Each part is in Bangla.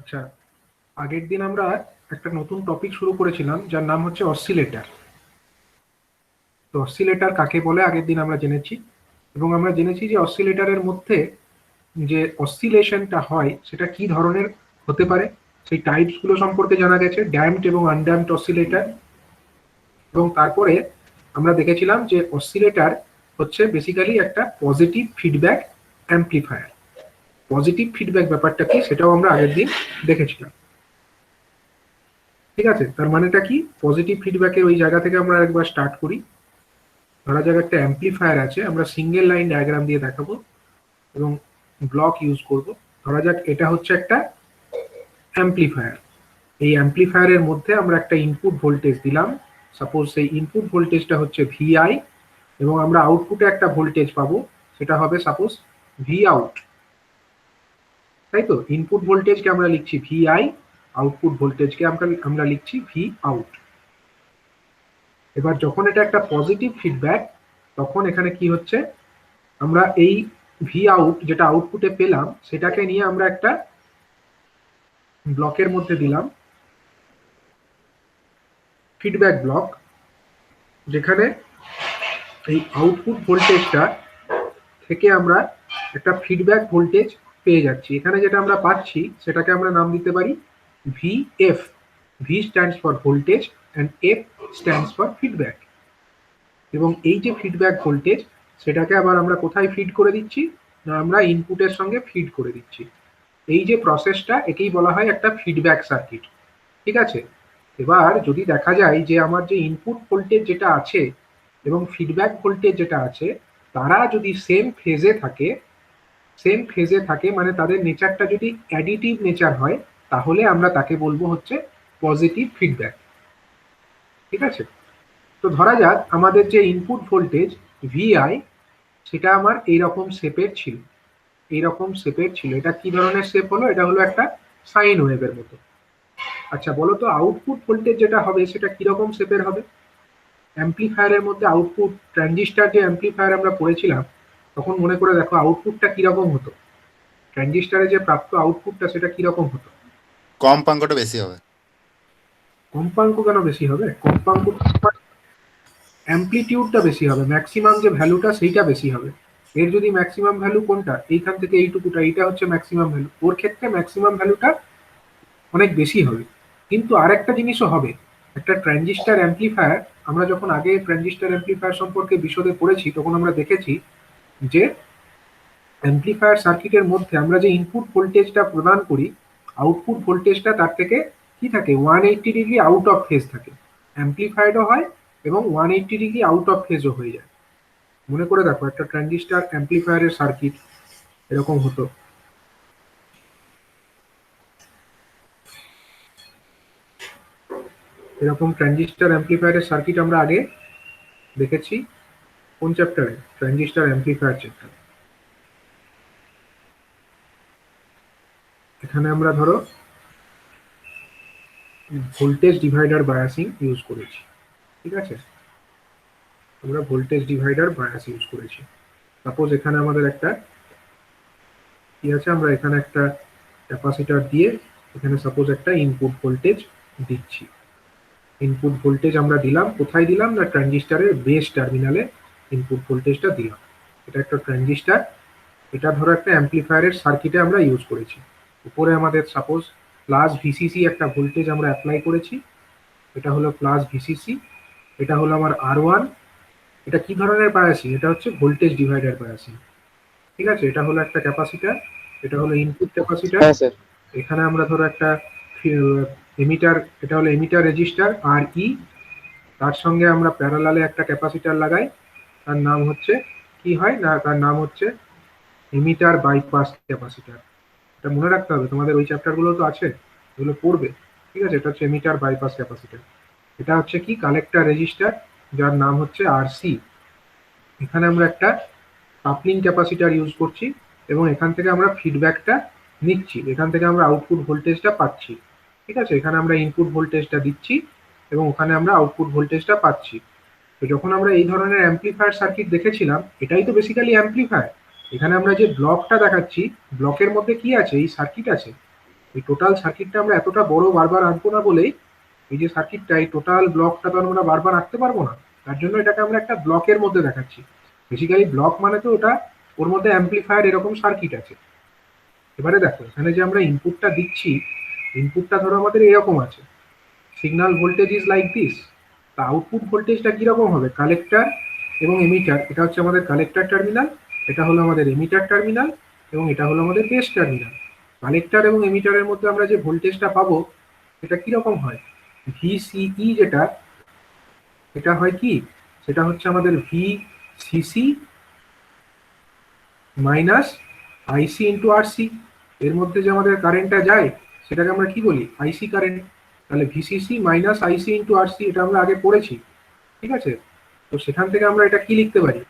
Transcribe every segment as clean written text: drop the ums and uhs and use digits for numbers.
আচ্ছা, আগের দিন আমরা একটা নতুন টপিক শুরু করেছিলাম যার নাম হচ্ছে অসিলেটর। তো অসিলেটর কাকে বলে আগের দিন আমরা জেনেছি, এবং আমরা জেনেছি যে অসিলেটরের মধ্যে যে অসিলেশনটা হয় সেটা কি ধরনের হতে পারে, সেই টাইপস গুলো সম্পর্কে জানা গেছে, ড্যাম্পড এবং আনড্যাম্পড অসিলেটর। এবং তারপরে আমরা দেখেছিলাম যে অসিলেটর হচ্ছে বেসিক্যালি একটা positive feedback amplifier. Positive feedback ব্যাপারটা কি সেটাও আমরা আগের দিন দেখেছিলাম। ঠিক আছে, তার মানেটা কি? পজিটিভ ফিডব্যাকের ওই জায়গা থেকে আমরা একবার স্টার্ট করি। ধরা যাক একটা অ্যাম্প্লিফায়ার আছে, আমরা সিঙ্গেল লাইন ডায়াগ্রাম দিয়ে দেখাবো এবং ব্লক ইউজ করব। ধরা যাক এটা হচ্ছে একটা অ্যাম্প্লিফায়ার। এই অ্যাম্প্লিফায়ারের মধ্যে আমরা একটা ইনপুট ভোল্টেজ দিলাম। সাপোজ সেই ইনপুট ভোল্টেজটা হচ্ছে ভিআই, এবং আমরা আউটপুটে একটা ভোল্টেজ পাবো, সেটা হবে সাপোজ ভি আউট। তাই তো, ইনপুট ভোল্টেজকে আমরা লিখছি ভিআই, আউটপুট ভোল্টেজকে আমরা লিখছি ভি আউট। এবার যখন এটা একটা পজিটিভ ফিডব্যাক, তখন এখানে কি হচ্ছে, আমরা এই ভি আউট যেটা আউটপুটে পেলাম সেটাকে নিয়ে আমরা একটা ব্লকের মধ্যে দিলাম, ফিডব্যাক ব্লক, যেখানে এই আউটপুট ভোল্টেজটা থেকে আমরা একটা ফিডব্যাক ভোল্টেজ পেয়ে যাচ্ছি। এখানে যেটা আমরা পাচ্ছি সেটাকে আমরা নাম দিতে পারি VF. V stands for voltage and F stands for feedback. এবং এই যে ফিডব্যাক ভোল্টেজ, সেটাকে আবার আমরা কোথায় ফিড করে দিচ্ছি না, আমরা ইনপুটের সঙ্গে ফিড করে দিচ্ছি। এই যে প্রসেসটা, একেই বলা হয় একটা ফিডব্যাক সার্কিট। ঠিক আছে, এবার যদি দেখা যায় যে আমার যে ইনপুট ভোল্টেজ যেটা আছে এবং ফিডব্যাক ভোল্টেজ যেটা আছে, তারা যদি সেম ফেজে থাকে মানে তাদের নেচারটা যদি অ্যাডিটিভ নেচার হয়, তাহলে আমরা তাকে বলবো হচ্ছে পজিটিভ ফিডব্যাক। ঠিক আছে, তো ধরা যাক আমাদের যে ইনপুট ভোল্টেজ ভিআই, সেটা আমার এইরকম শেপের ছিল। এটা কি ধরনের শেপ হলো? এটা হলো একটা সাইন ওয়েভের মতো। আচ্ছা বলো তো, আউটপুট ভোল্টেজ যেটা হবে সেটা কিরকম শেপের হবে? অ্যাম্প্লিফায়ারের মধ্যে আউটপুট ট্রানজিস্টার যে অ্যাম্প্লিফায়ার আমরা পড়েছিলাম, তখন মনে করে দেখো আউটপুটটা কিরকম হতো। ট্রানজিস্টারে যে প্রাপ্ত আউটপুটটা সেটা কিরকম হতো? কম্পাঙ্কটা বেশি হবে। কম্পাঙ্ক কেন বেশি হবে? কম্পাঙ্ক অ্যাম্প্লিটিউডটা বেশি হবে, ম্যাক্সিমাম যে ভ্যালুটা সেইটা বেশি হবে। এর যদি ম্যাক্সিমাম ভ্যালু কোনটা, এইখান থেকে এইটুকুটা, এইটা হচ্ছে ম্যাক্সিমাম ভ্যালু, ওর ক্ষেত্রে ম্যাক্সিমাম ভ্যালুটা অনেক বেশি হবে। কিন্তু আরেকটা জিনিসও হবে, একটা ট্রানজিস্টার অ্যাম্প্লিফায়ার, আমরা যখন আগে ট্রানজিস্টার অ্যাম্প্লিফায়ার সম্পর্কে বিশদে পড়েছি তখন আমরা দেখেছি যে অ্যাম্প্লিফায়ার সার্কিটের মধ্যে আমরা যে ইনপুট ভোল্টেজটা প্রদান করি, আউটপুট ভোল্টেজটা তার থেকে কি থাকে, 180 ডিগ্রি আউট অফ ফেজ থাকে। অ্যাম্প্লিফাইডও হয় এবং 180 ডিগ্রি আউট অফ ফেজও হয়ে যায়। মনে করে দেখো একটা ট্রানজিস্টার অ্যাম্প্লিফায়ারের সার্কিট এরকম হতো। এরকম ট্রানজিস্টার অ্যাম্প্লিফায়ারের সার্কিট আমরা আগে দেখেছি কোন চ্যাপ্টারে? Transistor amplifier chapter. এখানে আমরা ধরো ভোল্টেজ ডিভাইডার বায়াসিং ইউজ করেছি। ঠিক আছে, আমরা ভোল্টেজ ডিভাইডার বায়াস ইউজ করেছি। সাপোজ এখানে আমাদের একটা কি আছে, আমরা এখানে একটা ক্যাপাসিটার দিয়ে এখানে সাপোজ একটা ইনপুট ভোল্টেজ দিচ্ছি। ইনপুট ভোল্টেজ আমরা দিলাম, কোথায় দিলাম না, ট্রানজিস্টারের বেস টার্মিনালে ইনপুট ভোল্টেজটা দিলাম। এটা একটা ট্রানজিস্টার, এটা ধরো একটা অ্যাম্প্লিফায়ারের সার্কিটে আমরা ইউজ করেছি। উপরে আমাদের সাপোজ প্লাস ভিসিসি একটা ভোল্টেজ আমরা অ্যাপ্লাই করেছি, এটা হলো প্লাস ভিসিসি। এটা হলো আমার আর1। এটা কি ধরনের বায়াসিং? এটা হচ্ছে ভোল্টেজ ডিভাইডার বায়াসিং। ঠিক আছে, এটা হলো একটা ক্যাপাসিটার, এটা হলো ইনপুট ক্যাপাসিটার। হ্যাঁ স্যার। এখানে আমরা ধরো একটা এমিটার, এটা হলো এমিটার রেজিস্টার আর ই। তার সঙ্গে আমরা প্যারালালে একটা ক্যাপাসিটার লাগাই, তার নাম হচ্ছে কি হয় না, তার নাম হচ্ছে এমিটার বাইপাস ক্যাপাসিটার। এটা মনে রাখতে হবে, তোমাদের ওই চ্যাপ্টারগুলো তো আছে, এগুলো পড়বে। ঠিক আছে, এটা হচ্ছে এমিটার বাইপাস ক্যাপাসিটার। এটা হচ্ছে কি, কালেক্টর রেজিস্টার, যার নাম হচ্ছে আরসি। এখানে আমরা একটা কাপলিং ক্যাপাসিটার ইউজ করছি এবং এখান থেকে আমরা ফিডব্যাকটা নিচ্ছি, এখান থেকে আমরা আউটপুট ভোল্টেজটা পাচ্ছি। ঠিক আছে, এখানে আমরা ইনপুট ভোল্টেজটা দিচ্ছি এবং ওখানে আমরা আউটপুট ভোল্টেজটা পাচ্ছি। তো যখন আমরা এই ধরনের অ্যাম্প্লিফায়ার সার্কিট দেখেছিলাম, এটাই তো বেসিক্যালি অ্যাম্প্লিফায়ার। এখানে আমরা যে ব্লকটা দেখাচ্ছি, ব্লকের মধ্যে কি আছে, এই সার্কিট আছে। এই টোটাল সার্কিটটা আমরা এতটা বড় বারবার আঁকবো না বলেই এই যে সার্কিটটা, এই টোটাল ব্লকটা তো আমরা বারবার আঁকতে পারবো না, তার জন্য এটাকে আমরা একটা ব্লকের মধ্যে দেখাচ্ছি। বেসিক্যালি ব্লক মানে তো ওটা, ওর মধ্যে অ্যাম্পলিফায়ার এরকম সার্কিট আছে। এবারে দেখো এখানে যে আমরা ইনপুটটা দিচ্ছি, ইনপুটটা ধরো আমাদের এরকম আছে, signal voltage is like this. তা আউটপুট ভোল্টেজটা কিরকম হবে, কালেক্টর এবং এমিটার, এটা হচ্ছে আমাদের কালেক্টর টার্মিনাল, এটা হলো আমাদের এমিটার টার্মিনাল, এবং এটা হলো আমাদের বেস টার্মিনাল। কালেক্টর এবং এমিটারের মধ্যে আমরা যে ভোল্টেজটা পাবো এটা কিরকম হয়, ভিসিই যেটা, এটা হয় কি, সেটা হচ্ছে আমাদের ভিসিসি মাইনাস আইসি ইন্টু আরসি। এর মধ্যে যে আমাদের কারেন্টটা যায় সেটাকে আমরা কি বলি, আইসি কারেন্ট। তাহলে ভিসিসি মাইনাস আইসি ইন্টু আরসি, এটা আমরা আগে পড়েছি, ঠিক আছে। তো সেখান থেকে আমরা এটা কি লিখতে পারি,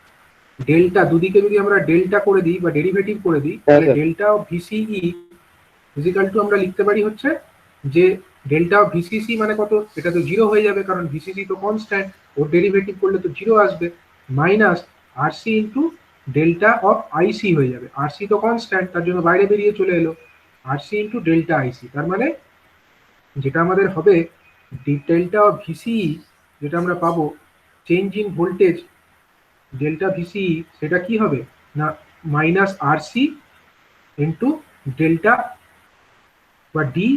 ডেল্টা, দুদিকে যদি আমরা ডেল্টা করে দিই বা ডেরিভেটিভ করে দিই, তাহলে delta of VCE is equal to আমরা লিখতে পারি হচ্ছে যে ডেল্টা অফ ভিসিসি মানে কত, এটা তো জিরো হয়ে যাবে কারণ ভিসিসি তো কনস্ট্যান্ট, ওর ডেরিভেটিভ করলে তো জিরো আসবে, minus RC into delta of IC হয়ে যাবে, আরসি তো কনস্ট্যান্ট তার জন্য বাইরে বেরিয়ে চলে এলো, আরসি ইন্টু ডেল্টা আইসি। তার মানে যেটা আমাদের হবে ডেল্টা অফ ভিসিই, যেটা আমরা পাবো change in voltage delta VCE, সেটা কি হবে না মাইনাস আরসি ইন্টু ডেল্টা বা ডি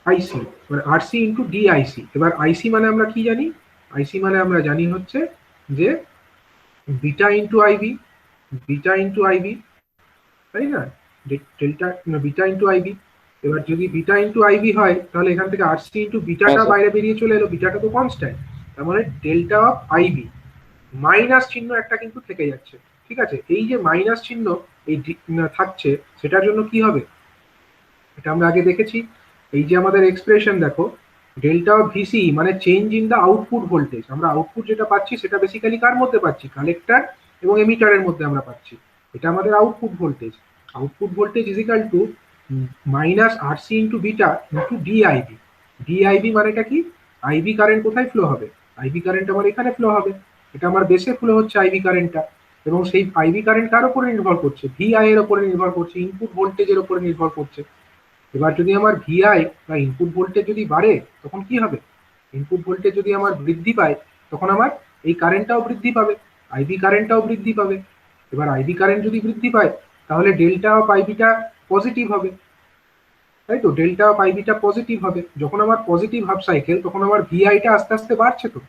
আইসি, মানে আরসি ইন্টু ডি আইসি। এবার আইসি মানে আমরা কি জানি, আইসি মানে আমরা জানি হচ্ছে যে beta into IB, beta into IB, তাই না, ডেল্টা বিটা ইন্টু আইবি। এবার যদি বিটা ইন্টু আইবি হয় তাহলে এখান থেকে আরসি ইন্টু বিটাটা বাইরে বেরিয়ে চলে এলো, বিটাটা তো কনস্ট্যান্ট, তার মানে ডেল্টা অফ আইবি, মাইনাস চিহ্ন একটা কিন্তু থেকে যাচ্ছে, ঠিক আছে। এই যে মাইনাস চিহ্ন এই থাকছে, সেটার জন্য কি হবে, এটা আমরা আগে দেখেছি। এই যে আমাদের এক্সপ্রেশন দেখো, ডেল্টা অফ ভিসি মানে change in the output voltage, আমরা আউটপুট যেটা পাচ্ছি সেটা বেসিক্যালি কার মধ্যে পাচ্ছি, কালেক্টর এবং এমিটারের মধ্যে আমরা পাচ্ছি, এটা আমাদের output voltage. Output voltage is equal two minus RC into beta into DIB. DIB মানেটা কি, আইবি কারেন্ট কোথায় ফ্লো হবে, আইবি কারেন্ট আমার এখানে ফ্লো হবে, এটা আমার বেসে ফ্লো হচ্ছে আইবি কারেন্টটা, এবং সেই আইবি কারেন্ট কার উপরে নির্ভর করছে, ভিআই এর উপরে নির্ভর করছে, ইনপুট ভোল্টেজের উপরে নির্ভর করছে। এবার যদি আমার ভিআই বা ইনপুট ভোল্টেজ যদি বাড়ে তখন কি হবে, ইনপুট ভোল্টেজ যদি আমার বৃদ্ধি পায় তখন আমার এই কারেন্টটাও বৃদ্ধি পাবে, আইবি কারেন্টটাও বৃদ্ধি পাবে। এবার আইবি কারেন্ট যদি বৃদ্ধি পায় তাহলে ডেল্টা অফ আইবিটা পজিটিভ হবে, তাই তো, ডেল্টা অফ আইবিটা পজিটিভ হবে। যখন আমার পজিটিভ হাফ সাইকেল তখন আমার ভিআইটা আস্তে আস্তে বাড়ছে, তো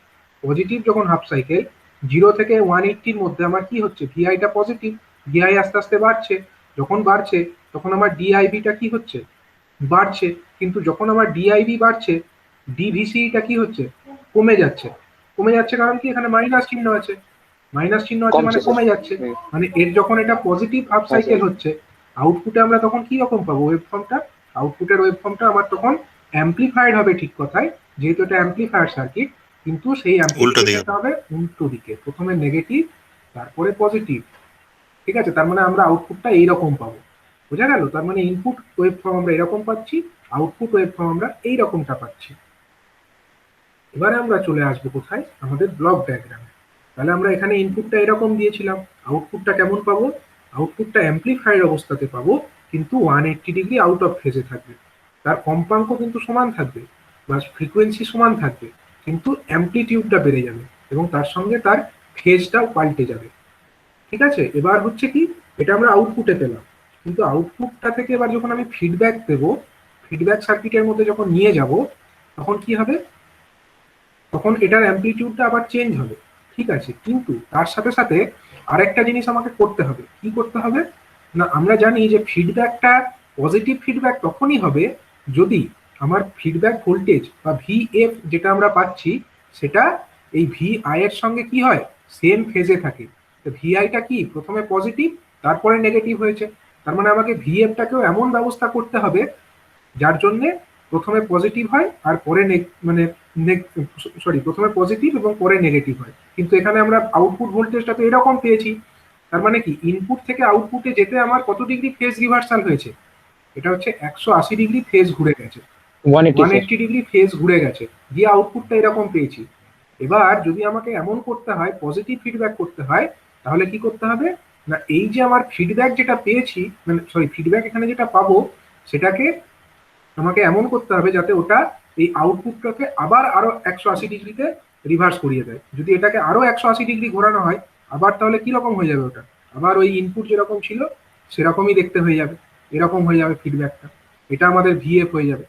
পজিটিভ যখন হাফ সাইকেল 0 থেকে 180-র মধ্যে আমার কি হচ্ছে, ভিআইটা পজিটিভ, ভিআই আস্তে আস্তে বাড়ছে, যখন বাড়ছে তখন আমার ডিআইবিটা কি হচ্ছে, বাড়ছে। কিন্তু যখন আমার ডিআইবি বাড়ছে, ডিভিসিটা কি হচ্ছে, কমে যাচ্ছে। কমে যাচ্ছে কারণ কি, এখানে মাইনাস চিহ্ন আছে, মাইনাস চিহ্ন আছে মানে কমে যাচ্ছে, মানে এর যখন এটা পজিটিভ হাফ সাইকেল হচ্ছে, আউটপুটে আমরা তখন কি রকম পাবো ওয়েভ ফর্মটা, আউটপুটের ওয়েভ ফর্মটা আমার তখন অ্যাম্পলিফাইড হবে ঠিক কথায়, যেহেতু এটা অ্যাম্পলিফায়ার সার্কিট, কিন্তু সেই অ্যাম্পলিফিকেশনটা হবে উল্টো দিকে, প্রথমে নেগেটিভ তারপরে পজিটিভ, ঠিক আছে। তার মানে আমরা আউটপুটটা এইরকম পাবো, বোঝা গেল। তার মানে ইনপুট ওয়েভ ফর্ম আমরা এরকম পাচ্ছি, আউটপুট ওয়েভ ফর্ম আমরা এইরকমটা পাচ্ছি। এবারে আমরা চলে আসবো কোথায়, আমাদের ব্লক ডায়াগ্রামে। তাহলে আমরা এখানে ইনপুটটা এরকম দিয়েছিলাম, আউটপুটটা কেমন পাবো, আউটপুটটা অ্যাম্পলিফাইড অবস্থাতে পাবো, কিন্তু 180 ডিগ্রি আউট অফ ফেজে থাকবে, তার কম্পাঙ্ক কিন্তু সমান থাকবে বা ফ্রিকোয়েন্সি সমান থাকবে, কিন্তু অ্যাম্পলিটিউডটা বেড়ে যাবে এবং তার সঙ্গে তার ফেজটাও পাল্টে যাবে, ঠিক আছে। এবার হচ্ছে কি, এটা আমরা আউটপুটে পেলাম, কিন্তু আউটপুটটা থেকে এবার যখন আমি ফিডব্যাক দেব, ফিডব্যাক সার্কিটের মধ্যে যখন নিয়ে যাব, তখন কি হবে, তখন এটার অ্যাম্পলিটিউডটা আবার চেঞ্জ হবে, ঠিক আছে। কিন্তু তার সাথে সাথে আরেকটা জিনিস আমাকে করতে হবে, কি করতে হবে না, আমরা জানি যে ফিডব্যাকটা পজিটিভ ফিডব্যাক তখনই হবে যদি আমার ফিডব্যাক ভোল্টেজ বা ভিএফ যেটা আমরা পাচ্ছি সেটা এই ভিআই এর সঙ্গে কি হয়, সেম ফেজে থাকে। তো ভিআইটা কি প্রথমে পজিটিভ তারপরে নেগেটিভ হয়েছে, তার মানে আমাকে ভিএফটাকেও এমন ব্যবস্থা করতে হবে যার জন্য প্রথমে পজিটিভ হয় আর পরে মানে প্রথমে পজিটিভ এবং পরে নেগেটিভ হয়। কিন্তু এখানে আমরা আউটপুট ভোল্টেজটা তো এরকম পেয়েছি, তার মানে কি ইনপুট থেকে আউটপুটে যেতে আমার কত ডিগ্রি ফেজ রিভার্সাল হয়েছে, এটা হচ্ছে 180 ডিগ্রি ফেজ ঘুরে গেছে, 180 ডিগ্রি ফেজ ঘুরে গেছে, দিয়ে আউটপুটটা এরকম পেয়েছি। এবার যদি আমাকে এমন করতে হয়, পজিটিভ ফিডব্যাক করতে হয়, তাহলে কি করতে হবে না, এই যে আমার ফিডব্যাক যেটা পেয়েছি, মানে ফিডব্যাক এখানে যেটা পাবো সেটাকে আমাকে এমন করতে হবে যাতে ওটা এই আউটপুটটাকে আবার আরো 180 ডিগ্রিতে রিভার্স করিয়ে দেয়। যদি এটাকে আরো 180 ডিগ্রি ঘোরানো হয় আবার, তাহলে কি রকম হয়ে যাবে ওটা, আবার ওই ইনপুট যেরকম ছিল সেরকমই দেখতে হয়ে যাবে, এরকম হয়ে যাবে ফিডব্যাকটা, এটা আমাদের ভিএফ হয়ে যাবে।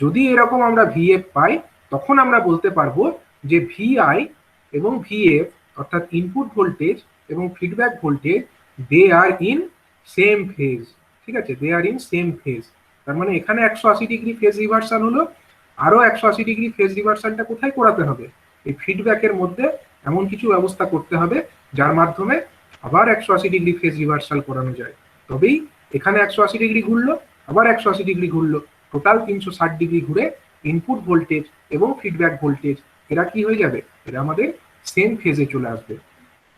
যদি এরকম আমরা ভিএফ পাই তখন আমরা বলতে পারবো যে ভিআই এবং ভিএফ অর্থাৎ ইনপুট ভোল্টেজ এবং feedback voltage they are in same phase. ঠিক আছে, they are in same phase. তার মানে এখানে 180 ডিগ্রি ফেজ রিভার্সাল হলো, আরো 180 ডিগ্রি ফেজ রিভার্সালটা কোথায় করাতে হবে, এই ফিডব্যাকের মধ্যে এমন কিছু ব্যবস্থা করতে হবে যার মাধ্যমে আবার 180 ডিগ্রি ফেজ রিভার্সাল করানো যায়। তবেই এখানে 180 ডিগ্রি ঘুরলো, আবার 180 ডিগ্রি ঘুরলো, টোটাল 360 ডিগ্রি ঘুরে ইনপুট ভোল্টেজ এবং ফিডব্যাক ভোল্টেজ এরা কি হয়ে যাবে, এরা আমাদের সেম ফেজে চলে আসবে।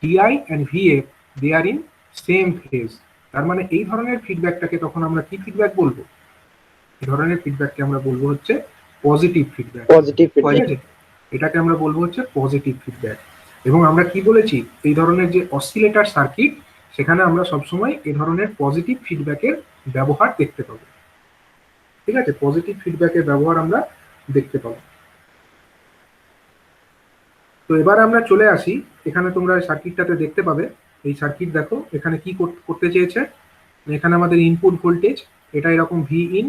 TI and VF they are in same phase. তার মানে এই ধরনের ফিডব্যাকটাকে তখন আমরা কি ফিডব্যাক বলবো, এই ধরনের ফিডব্যাককে আমরা বলবো হচ্ছে পজিটিভ ফিডব্যাক। এটাকে আমরা বলবো হচ্ছে পজিটিভ ফিডব্যাক। এবং আমরা কি বলেছি, এই ধরনের যে অসিলেটর সার্কিট সেখানে আমরা সবসময় এই ধরনের পজিটিভ ফিডব্যাকের ব্যবহার দেখতে পাবো। ঠিক আছে, পজিটিভ ফিডব্যাকের ব্যবহার আমরা দেখতে পাবো। তো এবার আমরা চলে আসি, এখানে তোমরা সার্কিটটাতে দেখতে পাবে, এই সার্কিট দেখো এখানে কি করতে চেয়েছে, এখানে আমাদের ইনপুট ভোল্টেজ এটা এরকম ভি ইন,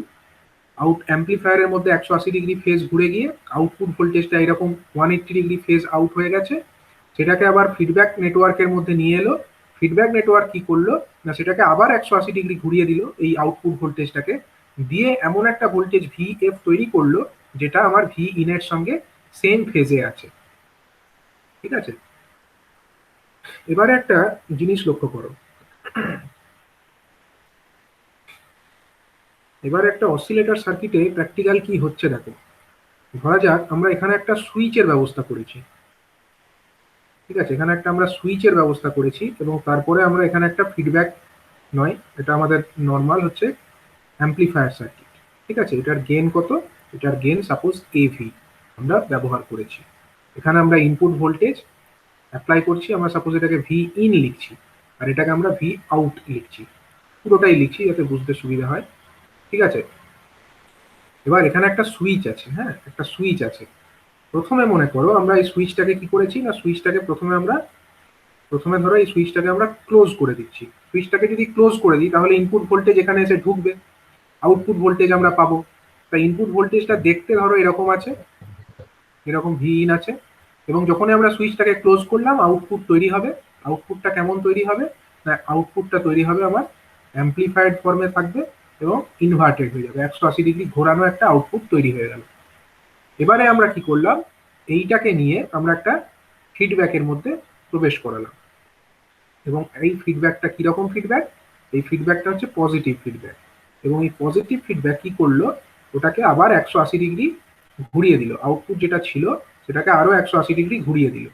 আউট অ্যাম্পলিফায়ারের মধ্যে 180 ডিগ্রি ফেজ ঘুরে গিয়ে আউটপুট ভোল্টেজটা এরকম 180 ডিগ্রি ফেজ আউট হয়ে গেছে, সেটাকে আবার ফিডব্যাক নেটওয়ার্কের মধ্যে নিয়ে এলো। ফিডব্যাক নেটওয়ার্ক কি করলো না, সেটাকে আবার 180 ডিগ্রি ঘুরিয়ে দিল এই আউটপুট ভোল্টেজটাকে, দিয়ে এমন একটা ভোল্টেজ ভি এফ তৈরি করলো যেটা আমার ভি ইনের সঙ্গে সেম ফেজে আছে। ঠিক আছে, এবারে একটা জিনিস লক্ষ্য করো, এবার একটা অসিলেটর সার্কিটে প্র্যাকটিক্যাল কি হচ্ছে দেখো। ধরা যাক আমরা এখানে একটা সুইচের ব্যবস্থা করেছি। ঠিক আছে, এখানে একটা আমরা সুইচের ব্যবস্থা করেছি এবং তারপরে আমরা এখানে একটা ফিডব্যাক নয়, এটা আমাদের নর্মাল হচ্ছে অ্যাম্পলিফায়ার সার্কিট। ঠিক আছে, এটার গেন কত, এটার গেন সাপোজ এভি আমরা ব্যবহার করেছি। এখানে আমরা ইনপুট ভোল্টেজ অ্যাপ্লাই করছি, আমরা সাপোজ এটাকে ভি ইন লিখছি আর এটাকে আমরা ভি আউট লিখছি, পুরোটাই লিখছি যাতে বুঝতে সুবিধা হয়। ঠিক আছে, এবার এখানে একটা সুইচ আছে, হ্যাঁ একটা সুইচ আছে। প্রথমে মনে করো আমরা এই সুইচটাকে কি করেছি না, সুইচটাকে প্রথমে ধরো এই সুইচটাকে আমরা ক্লোজ করে দিচ্ছি। সুইচটাকে যদি ক্লোজ করে দিই তাহলে ইনপুট ভোল্টেজ এখানে এসে ঢুকবে, আউটপুট ভোল্টেজ আমরা পাবো। তাই ইনপুট ভোল্টেজটা দেখতে ধরো এরকম আছে, এরকম ভি ইন আছে, এবং যখনই আমরা সুইচটাকে ক্লোজ করলাম আউটপুট তৈরি হবে। আউটপুটটা কেমন তৈরি হবে না, আউটপুটটা তৈরি হবে আমার অ্যাম্পলিফাইড ফর্মে থাকবে এবং ইনভার্টেড হয়ে যাবে, 180 ডিগ্রি ঘোরানো একটা আউটপুট তৈরি হয়ে গেল। এবারে আমরা কি করলাম, এইটাকে নিয়ে আমরা একটা ফিডব্যাকের মধ্যে প্রবেশ করালাম, এবং এই ফিডব্যাকটা কিরকম ফিডব্যাক, এই ফিডব্যাকটা হচ্ছে পজিটিভ ফিডব্যাক। এবং এই পজিটিভ ফিডব্যাক কি করলো, ওটাকে আবার 180 ডিগ্রি ঘুরিয়ে দিল, আউটপুট যেটা ছিল সেটাকে আরো 180 ডিগ্রি ঘুরিয়ে দিল,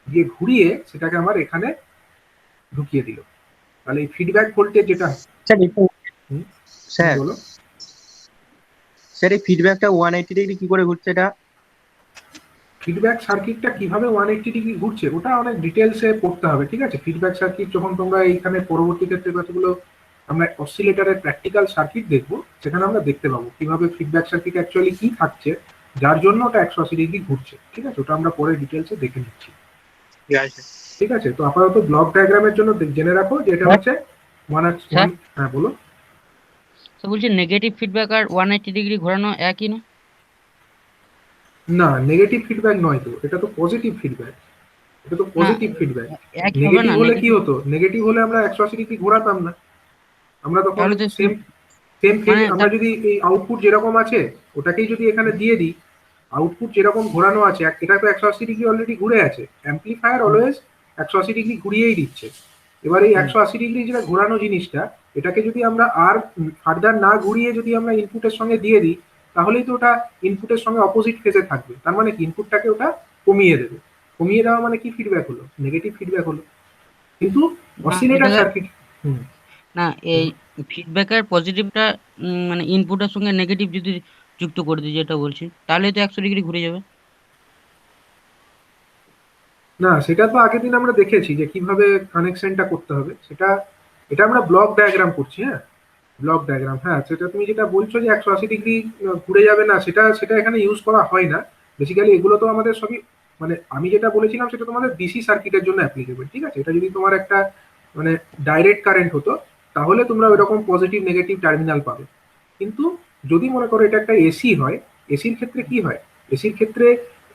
দিয়ে ঘুরিয়ে সেটাকে আমার এখানে ঢুকিয়ে দিল। তাহলে এই ফিডব্যাক ভোল্টেজ যেটা স্যার বলো, স্যার এই ফিডব্যাকটা 180 ডিগ্রি কি করে ঘুরছে এটা? ফিডব্যাক সার্কিটটা কিভাবে 180 ডিগ্রি ঘুরছে ওটা অনেক ডিটেলসে পড়তে হবে। ঠিক আছে, ফিডব্যাক সার্কিট যখন তোমরা এইখানে পরবর্তী ক্ষেত্রে কতগুলো আমরা অসিলেটরের প্র্যাকটিক্যাল সার্কিট দেখবো, সেখানে আমরা দেখতে পাবো কিভাবে ফিডব্যাক সার্কিট অ্যাকচুয়ালি কি থাকছে যার জন্য ওটা 180 ডিগ্রি ঘুরছে। ঠিক আছে, ওটা আমরা পরে ডিটেলসে দেখে নিচ্ছি। ঠিক আছে, তো আপাতত ব্লক ডায়াগ্রামের জন্য জেনে রাখো যে এটা হচ্ছে হ্যাঁ বলো। তো বলছি নেগেটিভ ফিডব্যাক আর 180 ডিগ্রি ঘোরানো একই না? না, নেগেটিভ ফিডব্যাক নয় তো, এটা তো পজিটিভ ফিডব্যাক, এটা তো পজিটিভ ফিডব্যাক। নেগেটিভ হলে কি হতো, নেগেটিভ হলে আমরা 180 ডিগ্রি ঘোরাতাম না, আমরা তখন সেম ফেজ, আমরা যদি এই আউটপুট যেরকম আছে ওটাকেই যদি এখানে দিয়ে দিই, আউটপুট যেরকম ঘোরানো আছে এটা তো 180 ডিগ্রি অলরেডি ঘুরে আছে, অ্যাম্পলিফায়ার অলওয়েজ 180 ডিগ্রি ঘুরিয়েই দিচ্ছে। এবার এই 180 ডিগ্রি যেটা ঘোরানো জিনিসটা, এটাকে যদি আমরা আর ফার্দার না ঘুরিয়ে যদি আমরা ইনপুটের সঙ্গে দিয়ে দিই তাহলেই তো ওটা ইনপুটের সঙ্গে অপোজিট ফেজে থাকবে। তার মানে কি ইনপুটটাকে ওটা কমিয়ে দেবে, কমিয়ে দেওয়া মানে কি ফিডব্যাক হলো, নেগেটিভ ফিডব্যাক হলো। কিন্তু অসিলেটর সার্কিট না, এই ফিডব্যাকের পজিটিভটা মানে ইনপুটের সঙ্গে নেগেটিভ যদি যুক্ত করে দিই যেটা বলছি, তাহলে তো 100 ডিগ্রি ঘুরে যাবে। না, সেটা তো আগের দিন আমরা দেখেছি যে কিভাবে কানেকশনটা করতে হবে, সেটা এটা আমরা ব্লক ডায়াগ্রাম করছি। হ্যাঁ, ব্লক ডায়াগ্রাম, হ্যাঁ সেটা তুমি যেটা বলছো যে 180 ডিগ্রি ঘুরে যাবে না, সেটা সেটা এখানে ইউজ করা হয় না। বেসিক্যালি এগুলো তো আমাদের সবই, মানে আমি যেটা বলেছিলাম সেটা তোমাদের ডিসি সার্কিটের জন্য অ্যাপ্লিকেবল, ঠিক আছে। এটা যদি তোমার একটা মানে ডাইরেক্ট কারেন্ট হতো তাহলে তোমরা ওইরকম পজিটিভ নেগেটিভ টার্মিনাল পাবে। কিন্তু যদি মনে করো এটা একটা এসি হয়, এসির ক্ষেত্রে কি হয়, এসির ক্ষেত্রে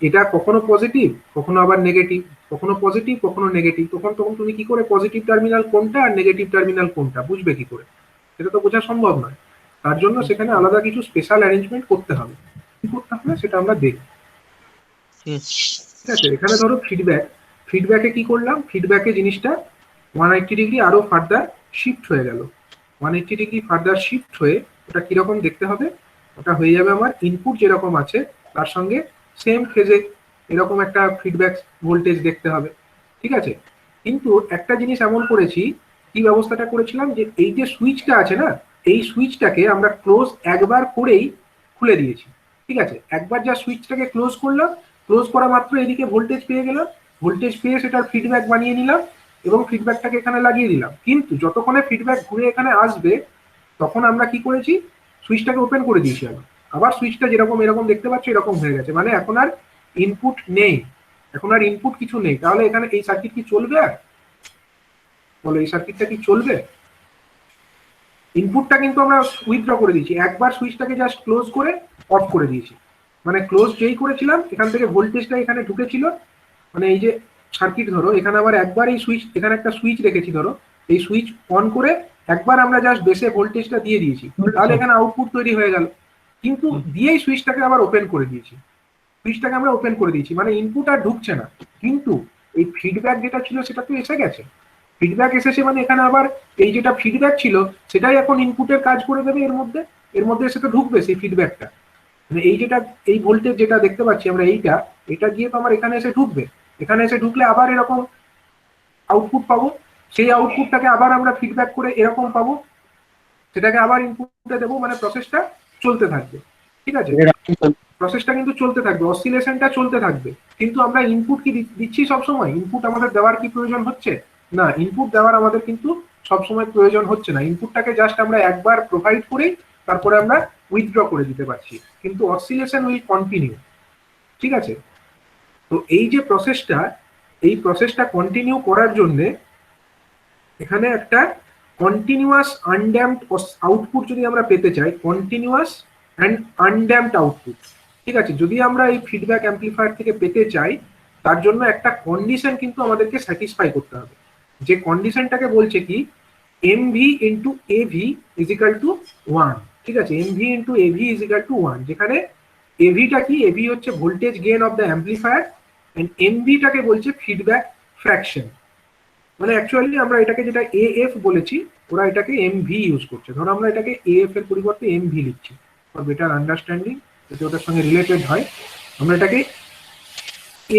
এটা কখনো পজিটিভ কখনো আবার নেগেটিভ, কখনো পজিটিভ কখনো নেগেটিভ, তখন তখন তুমি কি করে পজিটিভ টার্মিনাল কোনটা আর নেগেটিভ টার্মিনাল কোনটা বুঝবে কি করে, সেটা তো বোঝা সম্ভব নয়। তার জন্য সেখানে আলাদা কিছু স্পেশাল অ্যারেঞ্জমেন্ট করতে হবে। কি করতে হবে সেটা আমরা দেখব, ঠিক আছে। ঠিক আছে। এখানে ধরো ফিডব্যাক, ফিডব্যাকে কি করলাম, ফিডব্যাকে জিনিসটা 180 ডিগ্রি আরো ফার্দার শিফট হয়ে গেল। 180 ডিগ্রি ফার্দার শিফট হয়ে ওটা কিরকম দেখতে হবে, ওটা হয়ে যাবে আমার ইনপুট যেরকম আছে তার সঙ্গে সেম ফেজে এরকম একটা ফিডব্যাক ভোল্টেজ দেখতে হবে, ঠিক আছে। কিন্তু একটা জিনিস এমন করেছি, কি ব্যবস্থাটা করেছিলাম, যে এই যে সুইচটা আছে না, এই সুইচটাকে আমরা ক্লোজ একবার করেই খুলে দিয়েছি, ঠিক আছে। একবার যা সুইচটাকে ক্লোজ করলাম, ক্লোজ করা মাত্র এদিকে ভোল্টেজ পেয়ে গেলাম, ভোল্টেজ পেয়ে সেটার ফিডব্যাক বানিয়ে নিলাম এবং ফিডব্যাকটাকে এখানে লাগিয়ে দিলাম। কিন্তু যতক্ষণে ফিডব্যাক ঘুরে এখানে আসবে তখন আমরা কি করেছি, সুইচটাকে ওপেন করে দিয়েছি। আবার সুইচটা যেরকম এরকম দেখতে পাচ্ছ এরকম হয়ে গেছে, মানে এখন আর ইনপুট নেই, এখন আর ইনপুট কিছু নেই। তাহলে এখানে এই সার্কিট কি চলবে আর, বলো এই সার্কিটটা কি চলবে? ইনপুটটা কিন্তু আমরা উইথড্র করে দিয়েছি, একবার সুইচটাকে জাস্ট ক্লোজ করে অফ করে দিয়েছি। মানে ক্লোজ যেই করেছিলাম এখান থেকে ভোল্টেজটা এখানে ঢুকেছিল, মানে এই যে সার্কিট ধরো এখানে আবার একবার এই সুইচ, এখানে একটা সুইচ রেখেছি ধরো, এই সুইচ অন করে একবার আমরা জাস্ট বেসে ভোল্টেজটা দিয়ে দিয়েছি, তাহলে এখানে আউটপুট তৈরি হয়ে গেল। কিন্তু দিয়েই সুইচটাকে আবার ওপেন করে দিয়েছি, সুইচটাকে আমরা ওপেন করে দিয়েছি, মানে ইনপুট আর ঢুকছে না। কিন্তু এই ফিডব্যাক যেটা ছিল সেটা তো এসে গেছে, ফিডব্যাক এসেছে মানে এখানে আবার এই যেটা ফিডব্যাক ছিল সেটাই এখন ইনপুটের কাজ করে দেবে, এর মধ্যে এসে তো ঢুকবে সেই ফিডব্যাকটা। মানে এই যেটা এই ভোল্টেজ যেটা দেখতে পাচ্ছি আমরা, এটা গিয়ে তো আমার এখানে এসে ঢুকবে, এখানে এসে ঢুকলে আবার এরকম আউটপুট পাবো, সেই আউটপুটটাকে আবার আমরা ফিডব্যাক করে এরকম পাবো, সেটাকে আবার ইনপুটে দেবো, মানে প্রসেসটা চলতে থাকবে, ঠিক আছে। প্রসেসটা কিন্তু চলতে থাকবে, অসিলেশনটা চলতে থাকবে। কিন্তু আমরা ইনপুট কি দিচ্ছি সবসময়, ইনপুট আমাদের দেওয়ার কি প্রয়োজন হচ্ছে না, ইনপুট দেওয়ার আমাদের কিন্তু সবসময় প্রয়োজন হচ্ছে না। ইনপুটটাকে জাস্ট আমরা একবার প্রোভাইড করেই তারপরে আমরা উইথড্র করে দিতে পারছি, কিন্তু অসিলেশন উইল কন্টিনিউ, ঠিক আছে। তো এই যে প্রসেসটা, এই প্রসেসটা কন্টিনিউ করার জন্য এখানে একটা কন্টিনিউয়াস আনড্যাম্পড আউটপুট যদি আমরা পেতে চাই, কন্টিনিউয়াস অ্যান্ড আনড্যাম্পড আউটপুট, ঠিক আছে, যদি আমরা এই ফিডব্যাক অ্যাম্পলিফায়ার থেকে পেতে চাই, তার জন্য একটা কন্ডিশন কিন্তু আমাদেরকে স্যাটিসফাই করতে হবে। যে কন্ডিশনটাকে বলছে কি, MV into AV is equal to 1, ঠিক আছে, MV into AV is equal to 1, যেখানে এভিটা কি, এভি হচ্ছে voltage gain of the amplifier and এমভিটাকে বলছে ফিডব্যাক ফ্র্যাকশন। মানে অ্যাকচুয়ালি আমরা এটাকে যেটা এএফ বলেছি, ওরা এটাকে এমভি ইউজ করছে। ধরো আমরা এটাকে এএফ এর পরিবর্তে এমভি লিখছি ফর বেটার আন্ডারস্ট্যান্ডিং, যাতে ওটার সঙ্গে রিলেটেড হয়। আমরা এটাকে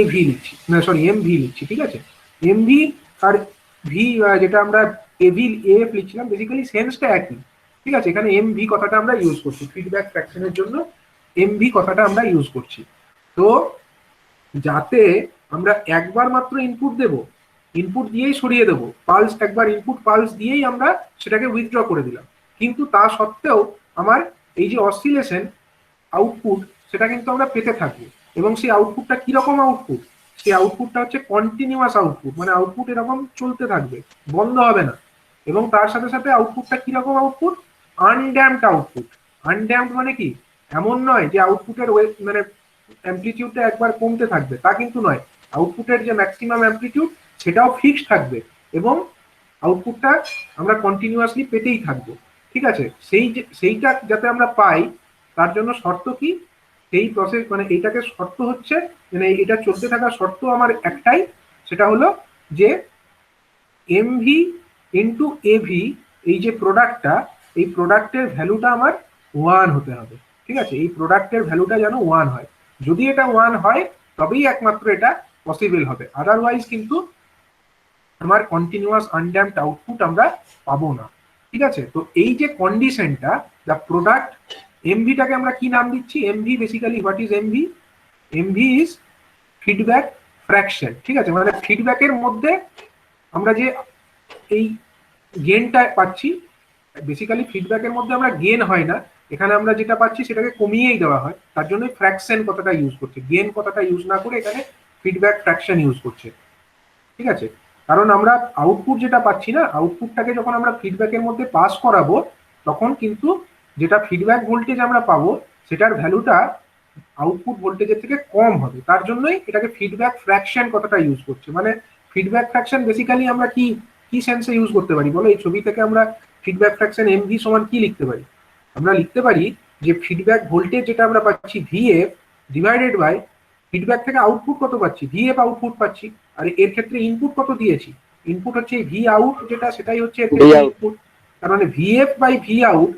এভি লিখছি, না সরি এমভি লিখছি, ঠিক আছে। এমভি আর ভি যেটা আমরা এভি এএফ লিখছিলাম, বেসিক্যালি সেন্সটা একই, ঠিক আছে। এখানে এমভি কথাটা আমরা ইউজ করছি ফিডব্যাক ফ্র্যাকশনের জন্য, এমভি কথাটা আমরা ইউজ করছি। তো যাতে আমরা একবার মাত্র ইনপুট দেব, ইনপুট দিয়েই সরিয়ে দেবো, পালস একবার ইনপুট পালস দিয়েই আমরা সেটাকে উইথড্র করে দিলাম, কিন্তু তা সত্ত্বেও আমার এই যে অসিলেশন আউটপুট সেটা কিন্তু আমরা পেতে থাকবো। এবং সেই আউটপুটটা কিরকম আউটপুট, সেই আউটপুটটা হচ্ছে কন্টিনিউয়াস আউটপুট, মানে আউটপুট এরকম চলতে থাকবে, বন্ধ হবে না। এবং তার সাথে সাথে আউটপুটটা কিরকম আউটপুট, আনড্যাম্পড আউটপুট। আনড্যাম্পড মানে কি, এমন নয় যে আউটপুটের মানে অ্যাম্পলিটিউডটা একবার কমতে থাকবে, তা কিন্তু নয়। আউটপুটের যে ম্যাক্সিমাম অ্যাম্পলিটিউড সেটাও ফিক্সড থাকবে এবং আউটপুটটা আমরা কন্টিনিউয়াসলি পেতেই থাকবো, ঠিক আছে। সেইটা যাতে আমরা পাই তার জন্য শর্ত কি, সেই প্রসেস মানে এইটাকে শর্ত হচ্ছে, মানে এটা চলতে থাকা শর্ত আমার একটাই, সেটা হলো যে এমভি ইন্টু এভি, এই যে প্রোডাক্টটা, এই প্রোডাক্টের ভ্যালুটা আমার 1 হতে হবে, ঠিক আছে। এই প্রোডাক্টের ভ্যালুটা যেন 1 হয়, যদি এটা 1 হয় তবেই একমাত্র এটা পসিবল হবে, আদারওয়াইজ কিন্তু আমার কন্টিনিউয়াস আনড্যাম্পড আউটপুট আমরা পাবো না, ঠিক আছে। তো এই যে কন্ডিশনটা, দ্য প্রোডাক্ট, এমভিটাকে আমরা কি নাম দিচ্ছি, MV basically what is MV, MV is feedback fraction, ঠিক আছে। মানে ফিডব্যাকের মধ্যে আমরা যে এই গেনটা পাচ্ছি, বেসিক্যালি ফিডব্যাকের মধ্যে আমরা গেন হয় না, এখানে আমরা যেটা পাচ্ছি সেটাকে কমিয়েই দেওয়া হয়, তার জন্য ফ্র্যাকশন কথাটা ইউজ করছে, গেন কথাটা ইউজ না করে এখানে ফিডব্যাক ফ্র্যাকশন ইউজ করছে। ঠিক আছে, কারণ আমরা আউটপুট যেটা পাচ্ছি না, আউটপুটটাকে যখন আমরা ফিডব্যাকের মধ্যে পাস করাবো তখন কিন্তু যেটা ফিডব্যাক ভোল্টেজ আমরা পাবো সেটার ভ্যালুটা আউটপুট ভোল্টেজের থেকে কম হবে, তার জন্যই এটাকে ফিডব্যাক ফ্র্যাকশন কথাটা ইউজ করছে। মানে ফিডব্যাক ফ্র্যাকশন বেসিক্যালি আমরা কি কি সেন্সে ইউজ করতে পারি বলো? এই ছবি থেকে আমরা ফিডব্যাক ফ্র্যাকশন এমভি সমান কি লিখতে পারি? আমরা লিখতে পারি যে ফিডব্যাক ভোল্টেজ যেটা আমরা পাচ্ছি ভিএফ ডিভাইডেড বাই ফিডব্যাক থেকে আউটপুট কত পাচ্ছি, ভিএফ আউটপুট পাচ্ছি। আর এর ক্ষেত্রে ইনপুট কত দিয়েছি, ইনপুট হচ্ছে ভি আউট যেটা, সেটাই হচ্ছে এর ক্ষেত্রে ইনপুট। তার মানে VF by V out,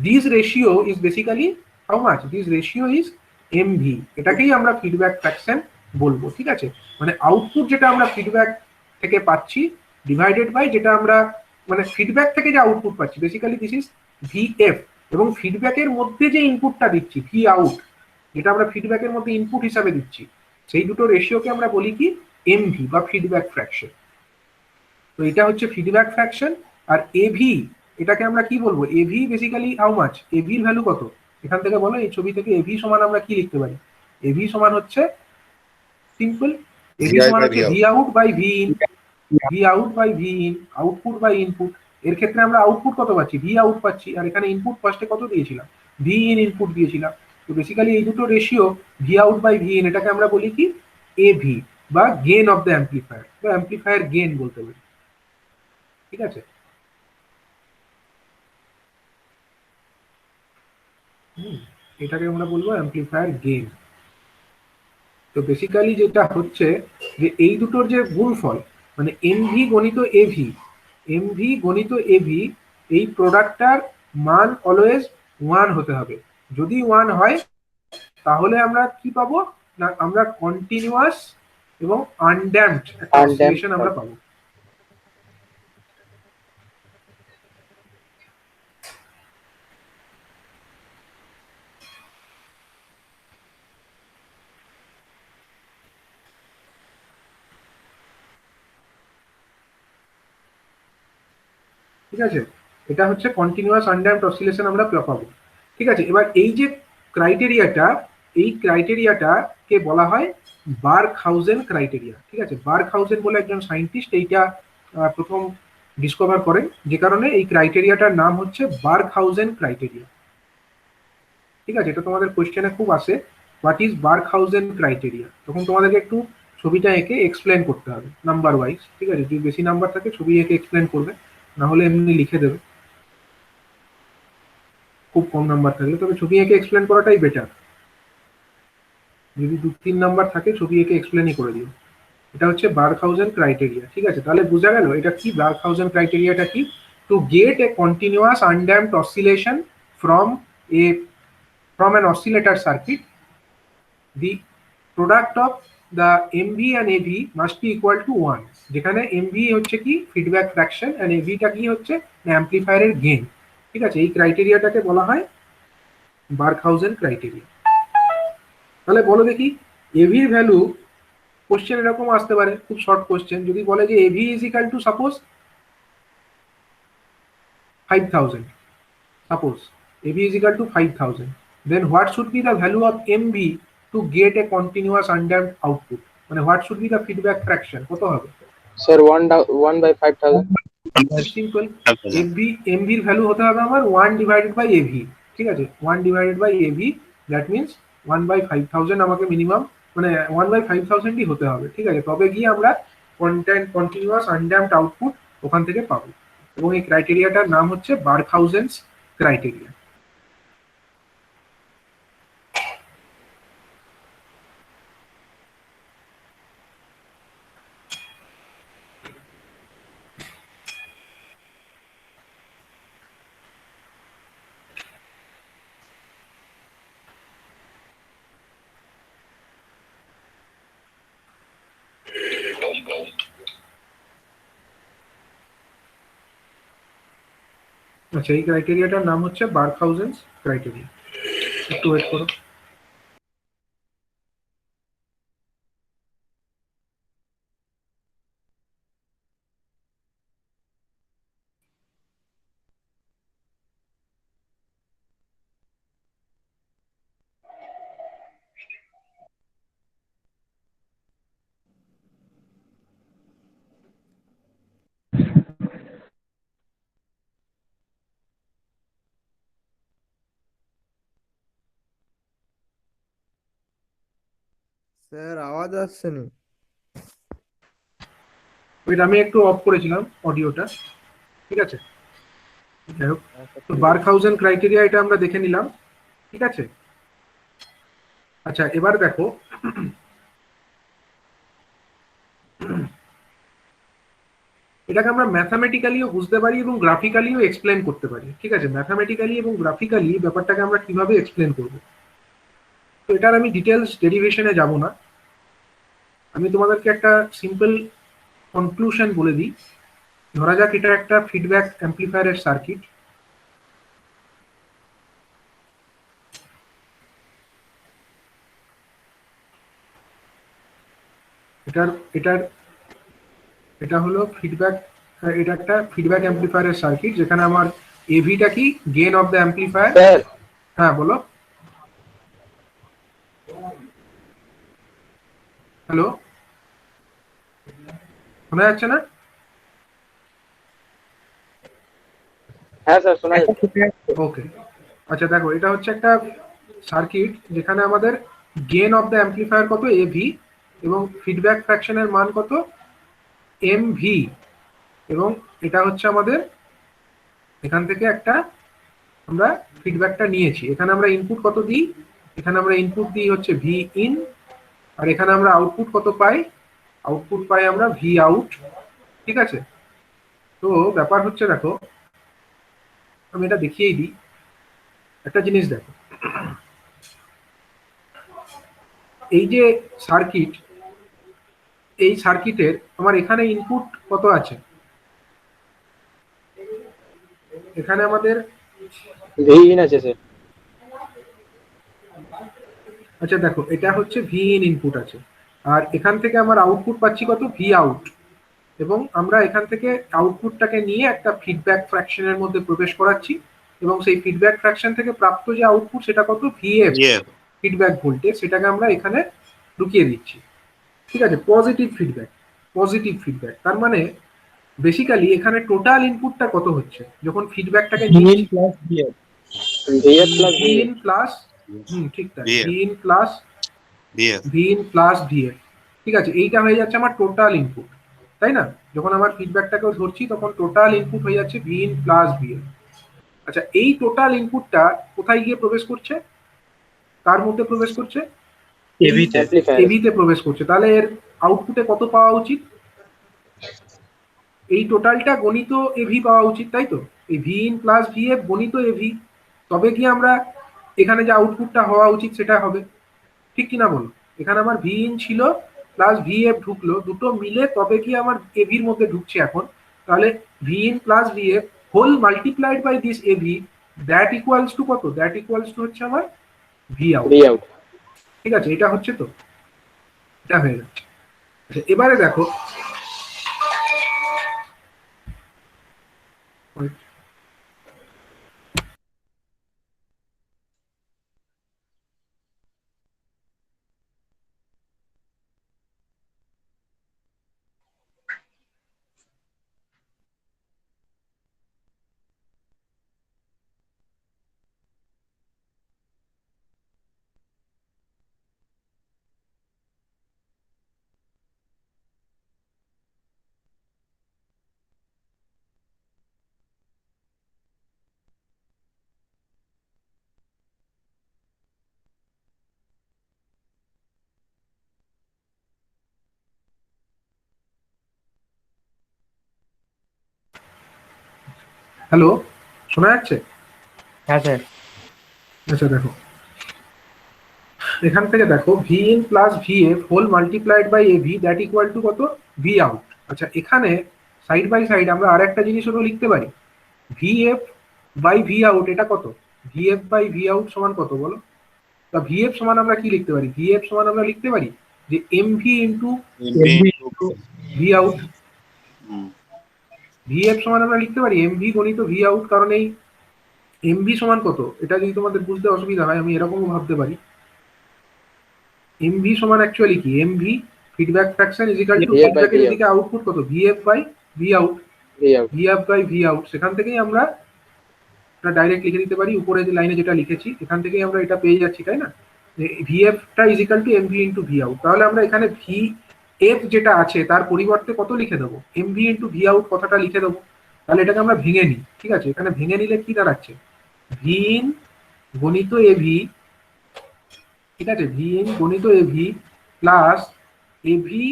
this ratio is basically how much, this ratio is MV. এটাকেই আমরা ফিডব্যাক ফ্র্যাকশন বলবো। ঠিক আছে, মানে আউটপুট যেটা আমরা ফিডব্যাক থেকে পাচ্ছি ডিভাইডেড বাই যেটা আমরা মানে ফিডব্যাক থেকে যে আউটপুট পাচ্ছি, বেসিক্যালি দিস ইজ ভিএফ। এবং ফিডব্যাকের মধ্যে যে ইনপুটটা দিচ্ছি ভি আউট, যেটা আমরা ফিডব্যাকের মধ্যে ইনপুট হিসাবে দিচ্ছি, সেই দুটো রেশিওকে আমরা বলি কি এমভি বা ফিডব্যাক ফ্র্যাকশন। তো এটা হচ্ছে ফিডব্যাক ফ্র্যাকশন। আর এভি এটাকে আমরা কি বলবো, এভি বেসিক্যালি হাউ মাচ, এভির ভ্যালু কত? এখান থেকে বলো, এই ছবি থেকে এভি সমান আমরা কি লিখতে পারি? এভি সমান হচ্ছে সিম্পল, এভি VI সমান by হচ্ছে Vout। V out by V in, V out by V in, output by input. এর ক্ষেত্রে আমরা আউটপুট কত পাচ্ছি, ভি আউট পাচ্ছি, আর এখানে ইনপুট ফার্স্টে কত দিয়েছিলাম, ভি ইন ইনপুট দিয়েছিলাম। তো বেসিক্যালি এই দুটো ratio V out by V in, এটাকে আমরা বলি কি এভি বা গেন অফ দ্য অ্যাম্পলিফায়ার বা অ্যাম্পলিফায়ার গেন বলতে পারি। ঠিক আছে, এটাকে আমরা বলবো অ্যাম্পলিফায়ার গেন। তো বেসিক্যালি যেটা হচ্ছে যে এই দুটোর যে গুণফল, মানে এমভি গণিত এভি, এমভি গণিত এভি, এই প্রোডাক্টটার মান অলওয়েজ 1 হতে হবে। যদি 1 হয় তাহলে আমরা কি পাবো না, আমরা কন্টিনিউয়াস এবং আনড্যাম্পড একটা অসিলেশন আমরা পাবো। ঠিক আছে, এটা হচ্ছে কন্টিনিউয়াস আনড্যাম্পড অসিলেশন আমরা পাবো। ঠিক আছে, এবার এই যে ক্রাইটেরিয়াটা, এই ক্রাইটেরিয়াটাকে বলা হয় বার্কহাউজেন ক্রাইটেরিয়া। ঠিক আছে, বার্কহাউজেন বলে একজন সায়েন্টিস্ট এইটা প্রথম ডিসকভার করেন, যে কারণে এই ক্রাইটেরিয়াটার নাম হচ্ছে বার্কহাউজেন ক্রাইটেরিয়া। ঠিক আছে, এটা তোমাদের কোশ্চেনে খুব আসে, হোয়াট ইজ বার্কহাউজেন ক্রাইটেরিয়া, তখন তোমাদেরকে একটু ছবিটা এঁকে এক্সপ্লেন করতে হবে নাম্বার ওয়াইজ। ঠিক আছে, যদি বেশি নাম্বার থাকে ছবি এঁকে এক্সপ্লেন করবে, না হলে এমনি লিখে দেবে। খুব কম নাম্বার থাকলে তবে ছবি এঁকে এক্সপ্লেন করাটাই বেটার। যদি 2-3 নাম্বার থাকে ছবি এঁকে এক্সপ্লেনই করে দিও। এটা হচ্ছে বার্কহাউজেন ক্রাইটেরিয়া। ঠিক আছে, তাহলে বোঝা গেল এটা কি, বার্কহাউজেন ক্রাইটেরিয়াটা কি? To get A continuous undamped oscillation from a from an oscillator circuit, the product of the mv and av must be equal to 1, যেখানে mv হচ্ছে কি ফিডব্যাক ফ্র্যাকশন and av টা কি হচ্ছে অ্যাম্পলিফায়ারের গেইন। ঠিক আছে, এই ক্রাইটেরিয়াটাকে বলা হয় বার্কহাউজেন ক্রাইটেরিয়া। তাহলে বলো দেখি এভির ভ্যালু, কোশ্চেন এরকম আসতে পারে, খুব শর্ট কোশ্চেন, যদি বলে যে AV is equal to suppose 5000, suppose AV is equal to 5000, then what should be the value of MV to get a continuous undamped output? মানে what should be the feedback fraction, কত হবে? Sir, 1/5000. সিম্পল, MV এর ভ্যালু হতে হবে আমার 1 ডিভাইডেড বাই AV। ঠিক আছে, 1 divided by AV, that means 1/5000 আমাকে মিনিমাম মানে 1/5000ই হতে হবে। ঠিক আছে, তবে গিয়ে আমরা কন্টিনিউয়াস আনড্যাম্পড আউটপুট ওখান থেকে পাবো। এবং এই ক্রাইটেরিয়াটার নাম হচ্ছে বার্কহাউজেনস ক্রাইটেরিয়া। আচ্ছা, এই ক্রাইটেরিয়াটার নাম হচ্ছে বার্কহাউজেনস ক্রাইটেরিয়া। একটু ওয়েট করো। স্যার আওয়াজ আসছে না। ওইটা আমি একটু অফ করেছিলাম অডিওটা, ঠিক আছে। যাই হোক, তো বার্কহাউজেন ক্রাইটেরিয়া এটা আমরা দেখে নিলাম, ঠিক আছে। আচ্ছা, এবার দেখো এটাকে আমরা ম্যাথামেটিক্যালিও বুঝতে পারি এবং গ্রাফিক্যালিও এক্সপ্লেন করতে পারি, ঠিক আছে। ম্যাথামেটিক্যালি এবং গ্রাফিক্যালি ব্যাপারটাকে আমরা কিভাবে এক্সপ্লেন করব, তো এটার আমি ডিটেলস ডেরিভেশনে যাব না। আমি তোমাদেরকে একটা সিম্পল কনক্লুশন বলে দিই। ধরা যাক এটা একটা ফিডব্যাক অ্যাম্প্লিফায়ারের সার্কিট। এটার এটার এটা হলো ফিডব্যাক, এটা একটা ফিডব্যাক অ্যাম্প্লিফায়ারের সার্কিট যেখানে আমার এভিটা কি, gain of the amplifier. Sir হ্যাঁ বলো। হ্যালো, শোনা যাচ্ছে না? হ্যাঁ স্যার শোনা যাচ্ছে। ওকে, আচ্ছা দেখো, এটা হচ্ছে একটা সার্কিট যেখানে আমাদের গেইন অফ দ্য অ্যাম্প্লিফায়ার কত, এভি, এবং ফিডব্যাক ফ্র্যাকশনের মান কত, এম ভি। এবং এটা হচ্ছে আমাদের এখান থেকে একটা আমরা ফিডব্যাকটা নিয়েছি। এখানে আমরা ইনপুট কত দিই, এখানে আমরা ইনপুট দিই হচ্ছে ভি ইন, আর এখানে আমরা আউটপুট কত পাই, আউটপুট পাই আমরা ভি আউট, ঠিক আছে। তো ব্যাপার হচ্ছে দেখো, আমি এটা দেখিয়েই দিই। একটা জিনিস দেখো, এই যে সার্কিট, এই সার্কিটের আমার এখানে ইনপুট কত আছে, এখানে আমাদের, ভিইন আছে স্যার। আচ্ছা দেখো, এটা হচ্ছে ভি ইন ইনপুট আছে, আর এখান থেকে আমার আউটপুট পাচ্ছি কত, ভি আউট। এবং আমরা এখান থেকে আউটপুটটাকে নিয়ে একটা ফিডব্যাক ফ্র্যাকশনের মধ্যে প্রবেশ করাচ্ছি, এবং সেই ফিডব্যাক ফ্র্যাকশন থেকে প্রাপ্ত যে আউটপুট সেটা কত, ভিএফ, ফিডব্যাক ভোল্টেজ, সেটাকে আমরা এখানে ঢুকিয়ে দিচ্ছি, ঠিক আছে। পজিটিভ ফিডব্যাক, পজিটিভ ফিডব্যাক, তার মানে বেসিক্যালি এখানে টোটাল ইনপুটটা কত হচ্ছে যখন ফিডব্যাকটাকে নিচ্ছি, VF plus V VF. In plus, ঠিক তাই, VF V in plus V in plus VF, ঠিক আছে। এইটা হয়ে যাচ্ছে আমার টোটাল ইনপুট, তাই না? যখন আমার ফিডব্যাকটাকেও ধরছি তখন টোটাল ইনপুট হয়ে যাচ্ছে ভি ইন প্লাস ভিএফ। আচ্ছা, এই টোটাল ইনপুটটা কোথায় গিয়ে প্রবেশ করছে, কার মধ্যে প্রবেশ করছে, এভিতে। এভিতে প্রবেশ করছে। তাহলে এর আউটপুটে কত পাওয়া উচিত, এই টোটালটা গণিত এভি পাওয়া উচিত, তাই তো। এই ভি ইন প্লাস ভিএফ গণিত এভি, তবে কি আমরা এখানে যে আউটপুটটা হওয়া উচিত সেটা হবে, ঠিক কিনা বলো। এখানে আমার ভি ইন ছিল প্লাস ভিএফ ঢুকলো, দুটো মিলে তবে কি আমার এভির মধ্যে ঢুকছে এখন। তাহলে V in plus VF whole multiplied by this AV, that equals to কত, দ্যাট ইকুয়ালস টু হচ্ছে আমার ভি আউট, ভি আউট। ঠিক আছে। এটা হচ্ছে, তো এটা হয়ে যাচ্ছে। আচ্ছা, এবারে দেখো, হ্যালো, শোনা যাচ্ছে? হ্যাঁ স্যার। আচ্ছা দেখো, এখান থেকে দেখো V in plus V F whole multiplied by A V that equal to কত, ভি আউট। আচ্ছা, এখানে সাইড বাই সাইড আমরা আর একটা জিনিসও লিখতে পারি, V F by V out, এটা কত, V F by V out সমান কত বলো। তা ভি এফ সমান আমরা কি লিখতে পারি, ভি এফ সমান আমরা লিখতে পারি যে M V into V out. V F সমান আমরা লিখতে পারি এম ভি গণিত ভি আউট, কারণ এই এম ভি সমান কত, এটা যদি তোমাদের বুঝতে অসুবিধা হয় আমি এরকমও ভাবতে পারি, এমভি সমান অ্যাকচুয়ালি কি, MV feedback fraction is equal to ফিডব্যাকের এদিকে আউটপুট কত, VF by V out, VF by V out. সেখান থেকেই আমরা এটা ডাইরেক্ট লিখে দিতে পারি, উপরে যে লাইনে যেটা লিখেছি এখান থেকেই আমরা এটা পেয়ে যাচ্ছি, তাই না। ভিএফটা is equal to MV into V out. তাহলে আমরা এখানে ভি এফ যেটা আছে তার পরিবর্তে কত লিখে দেবো, এমভি ইন্টু ভি আউট কথাটা লিখে দেবো। তাহলে এটাকে আমরা ভেঙে নিই, ঠিক আছে? এখানে ভেঙে নিলে কি দাঁড়াচ্ছে, ভি ইন গণিত এভি, ঠিক আছে, ভি ইন গণিত এভি প্লাস এভি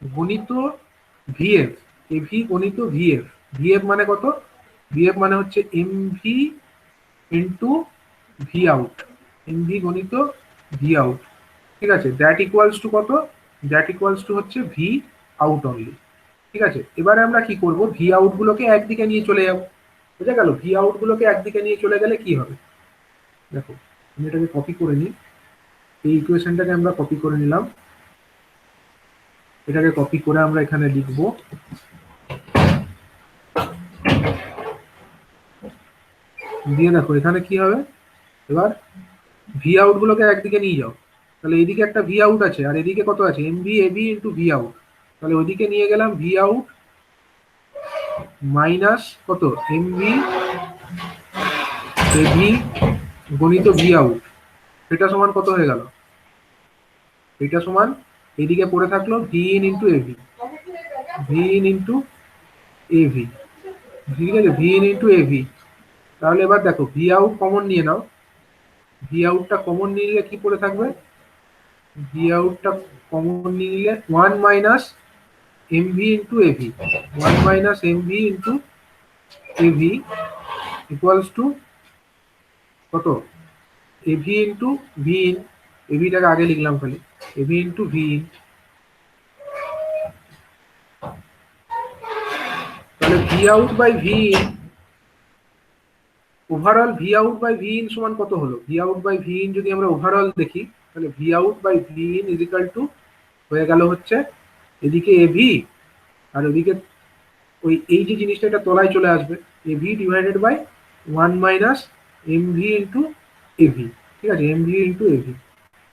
গণিত ভিএফ, এভি গণিত ভিএফ। ভিএফ মানে কত, ভিএফ মানে হচ্ছে MV into V out, MV গণিত ভি আউট, ঠিক আছে, দ্যাট ইকুয়ালস টু কত, দ্যাট ইকুয়ালস টু হচ্ছে ভি আউট অনলি। ঠিক আছে, এবারে আমরা কি করব, ভি আউট গুলোকে একদিকে নিয়ে চলে যাব, বুঝা গেল? ভি আউট গুলোকে একদিকে নিয়ে চলে গেলে কি হবে, দেখো আমি এটাকে কপি করে নিই, এই ইকুয়েশনটাকে আমরা কপি করে নিলাম, এটাকে কপি করে আমরা এখানে লিখব, দিয়ে দেখো এখানে কি হবে, এবার ভি আউট গুলোকে একদিকে নিয়ে যাও, তাহলে এদিকে একটা ভি আউট আছে আর এদিকে কত আছে, MV AB into V out. তাহলে ওইদিকে নিয়ে গেলাম ভি আউট মাইনাস কত, এমভি এবি গণিত ভি আউট, এটা সমান কত হয়ে গেল, এটা সমান এদিকে পড়ে থাকলো V in into AB, V in into AV, ঠিক আছে, ভি ইন ইন্টু এভি। তাহলে এবার দেখো ভি আউট কমন নিয়ে নাও, ভি আউটটা কমন নিলে কি পড়ে থাকবে, ভি আউটটা কমন নিলে 1 minus MV into AV, 1 minus MV into AV equals to কত, এভি ইন্টু ভি ইন, এভিটাকে আগে লিখলাম খালি, এভি ইন্টু ভি ইন। তাহলে V out by V in, overall V out by V in সমান কত হলো, V out by V in যদি আমরা ওভারঅল দেখি, তাহলে V out by V in is equal to হয়ে গেল হচ্ছে এদিকে এভি আর ওদিকে ওই এই যে জিনিসটা এটা তলায় চলে আসবে, AV divided by 1 minus MV into AV, ঠিক আছে, এমভি ইন্টু এভি,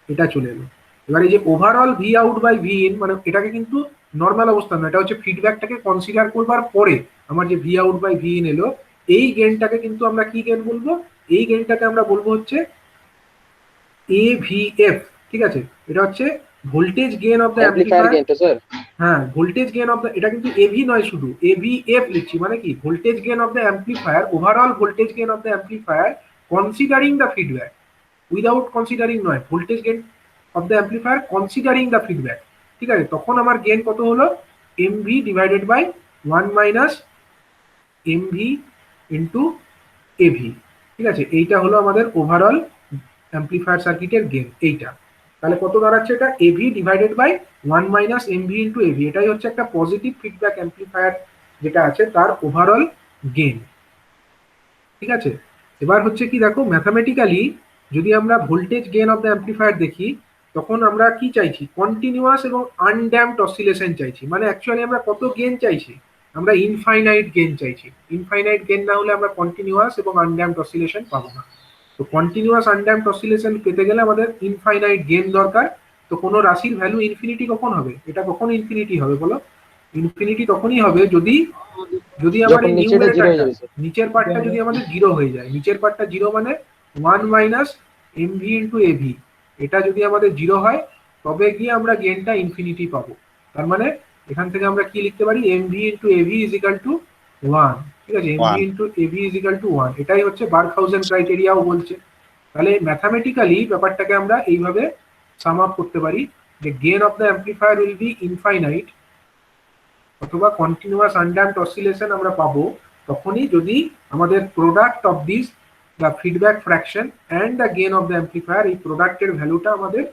এটা চলে এলো। এবার এই যে overall V out by V in, মানে এটাকে কিন্তু নর্মাল অবস্থা না, এটা হচ্ছে ফিডব্যাকটাকে কনসিডার করবার পরে আমার যে V out by V in এলো, এই গেনটাকে কিন্তু আমরা কি গেন বলবো, এই গেনটাকে আমরা বলবো হচ্ছে এভিএফ, ঠিক আছে, এটা হচ্ছে voltage gain of the amplifier amplifier. Gain তো স্যার? হ্যাঁ, ভোল্টেজ গেন অফ দ্য, এটা কিন্তু এভি নয়, শুধু এভিএফ লিখছি, মানে কি voltage gain of the amplifier, overall voltage gain of the amplifier considering the feedback, without considering নয়, voltage gain of the amplifier considering the feedback, ঠিক আছে, তখন আমার গেন কত হলো, MV divided by 1 minus MV into AV, ঠিক আছে, এইটা হলো আমাদের ওভারঅল অ্যাম্পলিফায়ার সার্কিটের গেন এইটা। তাহলে কত দাঁড়াচ্ছে এটা, AV divided by 1 minus MV into AV, এটাই হচ্ছে একটা পজিটিভ ফিডব্যাক অ্যাম্পলিফায়ার যেটা আছে তার ওভারঅল গেন, ঠিক আছে। এবার হচ্ছে কি দেখো, ম্যাথামেটিক্যালি যদি আমরা voltage gain of the amplifier দেখি, তখন আমরা কি চাইছি, কন্টিনিউয়াস এবং আনড্যাম্পড অসিলেশন চাইছি, মানে অ্যাকচুয়ালি আমরা কত গেন চাইছি, আমরা ইনফাইনাইট গেন চাইছি, ইনফাইনাইট গেন না হলে আমরা কন্টিনিউয়াস এবং আনড্যাম্পড অসিলেশন পাবো না। তো কন্টিনিউয়াস আনড্যাম্পড অসিলেশন পেতে গেলে আমাদের ইনফাইনাইট গেন দরকার। তো কোনো রাশির ভ্যালু ইনফিনিটি কখন হবে, এটা কখন ইনফিনিটি হবে বলো, ইনফিনিটি তখনই হবে যদি, যদি আমার যখন এই নিচেটা জিরো হয়ে যাবে স্যার। নিচের পার্টটা যদি আমাদের জিরো হয়ে যায়, নিচের পার্টটা জিরো মানে 1 মাইনাস এমভি ইন্টু এভি, এটা যদি আমাদের জিরো হয় তবে গিয়ে আমরা গেনটা ইনফিনিটি পাবো। তার মানে এখান থেকে আমরা কি লিখতে পারি, MV into AV is equal to 1, ঠিক আছে, MV 1 into AV is equal to 1, এটাই হচ্ছে বার্কহাউজেন ক্রাইটেরিয়াও বলছে। তাহলে ম্যাথামেটিক্যালি ব্যাপারটাকে আমরা এইভাবে সাম আপ করতে পারি যে gain of the amplifier will be infinite অথবা কন্টিনিউয়াস আনড্যাম্পড অসিলেশন আমরা পাবো তখনই যদি আমাদের product of this the feedback fraction and the gain of the amplifier, এই প্রোডাক্টের ভ্যালুটা আমাদের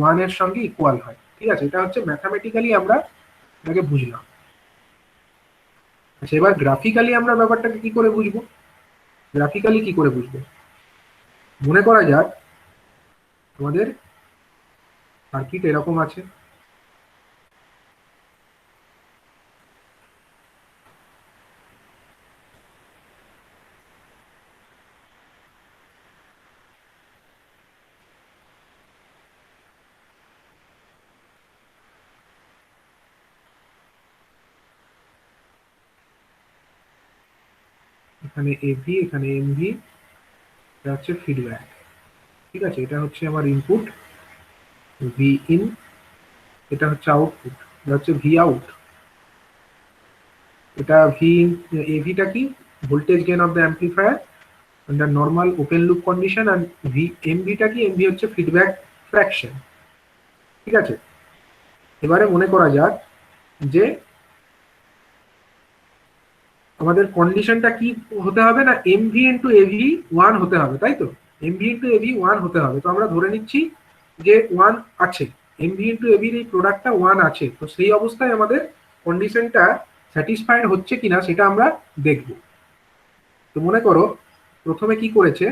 1 এর সঙ্গে ইকুয়াল হয়, ঠিক আছে, এটা হচ্ছে ম্যাথামেটিক্যালি আমরা এটাকে বুঝলাম। আচ্ছা, এবার গ্রাফিক্যালি আমরা ব্যাপারটাকে কি করে বুঝবো, গ্রাফিক্যালি কি করে বুঝবো, মনে করা যাক আমাদের সার্কিট এরকম আছে, এখানে এভি, এখানে এমভি, এটা হচ্ছে ফিডব্যাক, ঠিক আছে, এটা হচ্ছে আমার ইনপুট ভি ইন, এটা হচ্ছে আউটপুট, এটা হচ্ছে ভি আউট। এটা ভি ইন, এভিটা কি, voltage gain of the amplifier under normal open loop condition. আর ভি এমভিটা কি, এমভি হচ্ছে ফিডব্যাক ফ্র্যাকশন। ঠিক আছে, এবারে মনে করা যাক যে আমাদের কন্ডিশনটা কি হতে হবে না, এমভি ইন্টু এভি 1 হতে হবে, তাই তো? এমভি ইন্টু এভি 1 হতে হবে। তো আমরা ধরে নিচ্ছি যে 1 আছে, এমভি ইন্টু এভির এই প্রোডাক্টটা 1 আছে। তো সেই অবস্থায় আমাদের কন্ডিশনটা স্যাটিসফাইড হচ্ছে কিনা সেটা আমরা দেখব। তো মনে করো প্রথমে কি করেছে,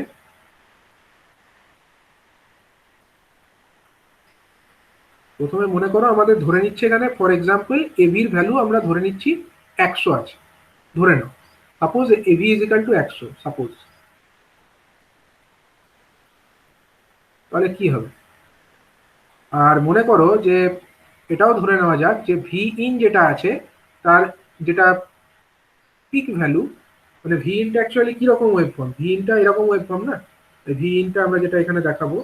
প্রথমে মনে করো আমাদের ধরে নিচ্ছে এখানে ফর এক্সাম্পল এভির ভ্যালু আমরা ধরে নিচ্ছি 100 আছে, ধরে নাও। Suppose AV is equal to 100, suppose. তাহলে কি হবে, আর মনে করো যে এটাও ধরে নেওয়া যাক যে ভি ইন যেটা আছে তার যেটা পিক ভ্যালু, মানে ভি ইনটা অ্যাকচুয়ালি কিরকম ওয়েভ ফর্ম, ভি ইনটা এরকম ওয়েভ ফর্ম না, ভি ইনটা আমরা যেটা এখানে দেখাবো,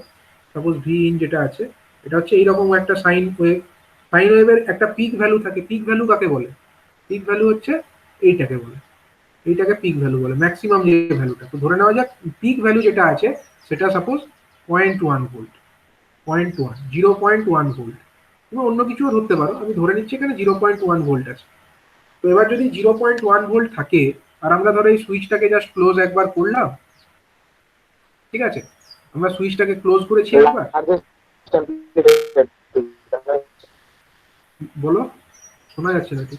সাপোজ ভি ইন যেটা আছে এটা হচ্ছে এইরকম একটা সাইন ওয়েভ। সাইন ওয়েভের একটা পিক ভ্যালু থাকে, পিক ভ্যালু কাকে বলে, পিক ভ্যালু হচ্ছে এইটাকে বলে, এইটাকে পিক ভ্যালু বলে, ম্যাক্সিমাম যে ভ্যালুটা। তো ধরে নেওয়া যাক পিক ভ্যালু যেটা আছে সেটা সাপোজ 0.1 ভোল্ট, 0.1, 0.1 ভোল্ট, তুমি অন্য কিছুও ধরতে পারো, আমি ধরে নিচ্ছি এখানে 0.1 ভোল্ট আছে। তো এবার যদি 0.1 ভোল্ট থাকে আর আমরা ধরো এই সুইচটাকে জাস্ট ক্লোজ একবার করলাম, ঠিক আছে, আমরা সুইচটাকে ক্লোজ করেছি একবার, বলো, শোনা যাচ্ছে নাকি?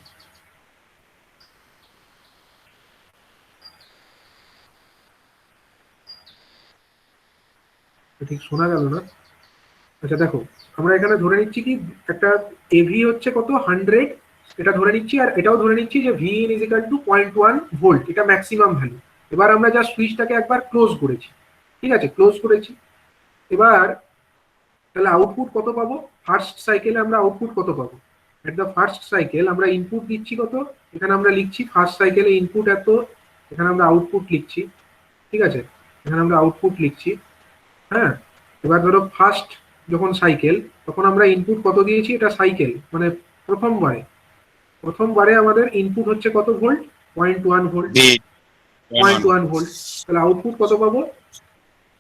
ঠিক শোনা গেল না। আচ্ছা দেখো, আমরা এখানে ধরে নিচ্ছি কি একটা এভি হচ্ছে কত 100, এটা ধরে নিচ্ছি, আর এটাও ধরে নিচ্ছি যে V in is equal two 0.1 volt, এটা ম্যাক্সিমাম ভ্যালু। এবার আমরা জাস্ট সুইচটাকে একবার ক্লোজ করেছি, ঠিক আছে, ক্লোজ করেছি। এবার তাহলে আউটপুট কত পাবো, ফার্স্ট সাইকেলে আমরা আউটপুট কত পাবো, এট দ্য ফার্স্ট সাইকেল আমরা ইনপুট দিচ্ছি কত, এখানে আমরা লিখছি ফার্স্ট সাইকেলে ইনপুট এত, এখানে আমরা আউটপুট লিখছি, ঠিক আছে, এখানে আমরা আউটপুট লিখছি। হ্যাঁ, এবার ধরো ফার্স্ট যখন সাইকেল তখন আমরা ইনপুট কত দিয়েছি, এটা সাইকেল মানে প্রথমবারে আমাদের ইনপুট হচ্ছে কত ভোল্ট, 0.1 ভোল্ট, 0.1 ভোল্ট। তাহলে আউটপুট কত পাবো,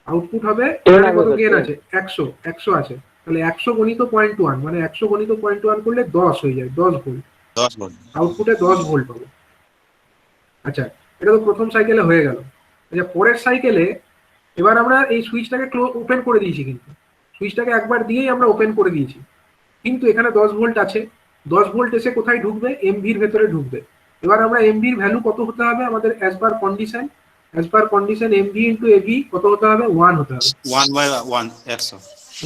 আউটপুট হবে এখানে কত গেন আছে, 100 আছে, তাহলে 100 গণিত 0.1 মানে 100 গণিত 0.1 করলে 10 হয়ে যায়, 10 ভোল্ট, 10 ভোল্ট। আউটপুটে 10 ভোল্ট পাবো। আচ্ছা, এটা তো প্রথম সাইকেলে হয়ে গেল। আচ্ছা, পরের সাইকেলে এবার আমরা এই সুইচটাকে ওপেন করে দিয়েছি, কিন্তু সুইচটাকে একবার দিয়েই আমরা ওপেন করে দিয়েছি, কিন্তু এখানে 10 ভোল্ট আছে, 10 ভোল্ট এসে কোথায় ঢুকবে, এমভির ভেতরে ঢুকবে। এবার আমরা এমভির ভ্যালু কত হতে হবে আমাদের as per condition MV into AV কত হতে হবে, 1 হতে হবে, 1/1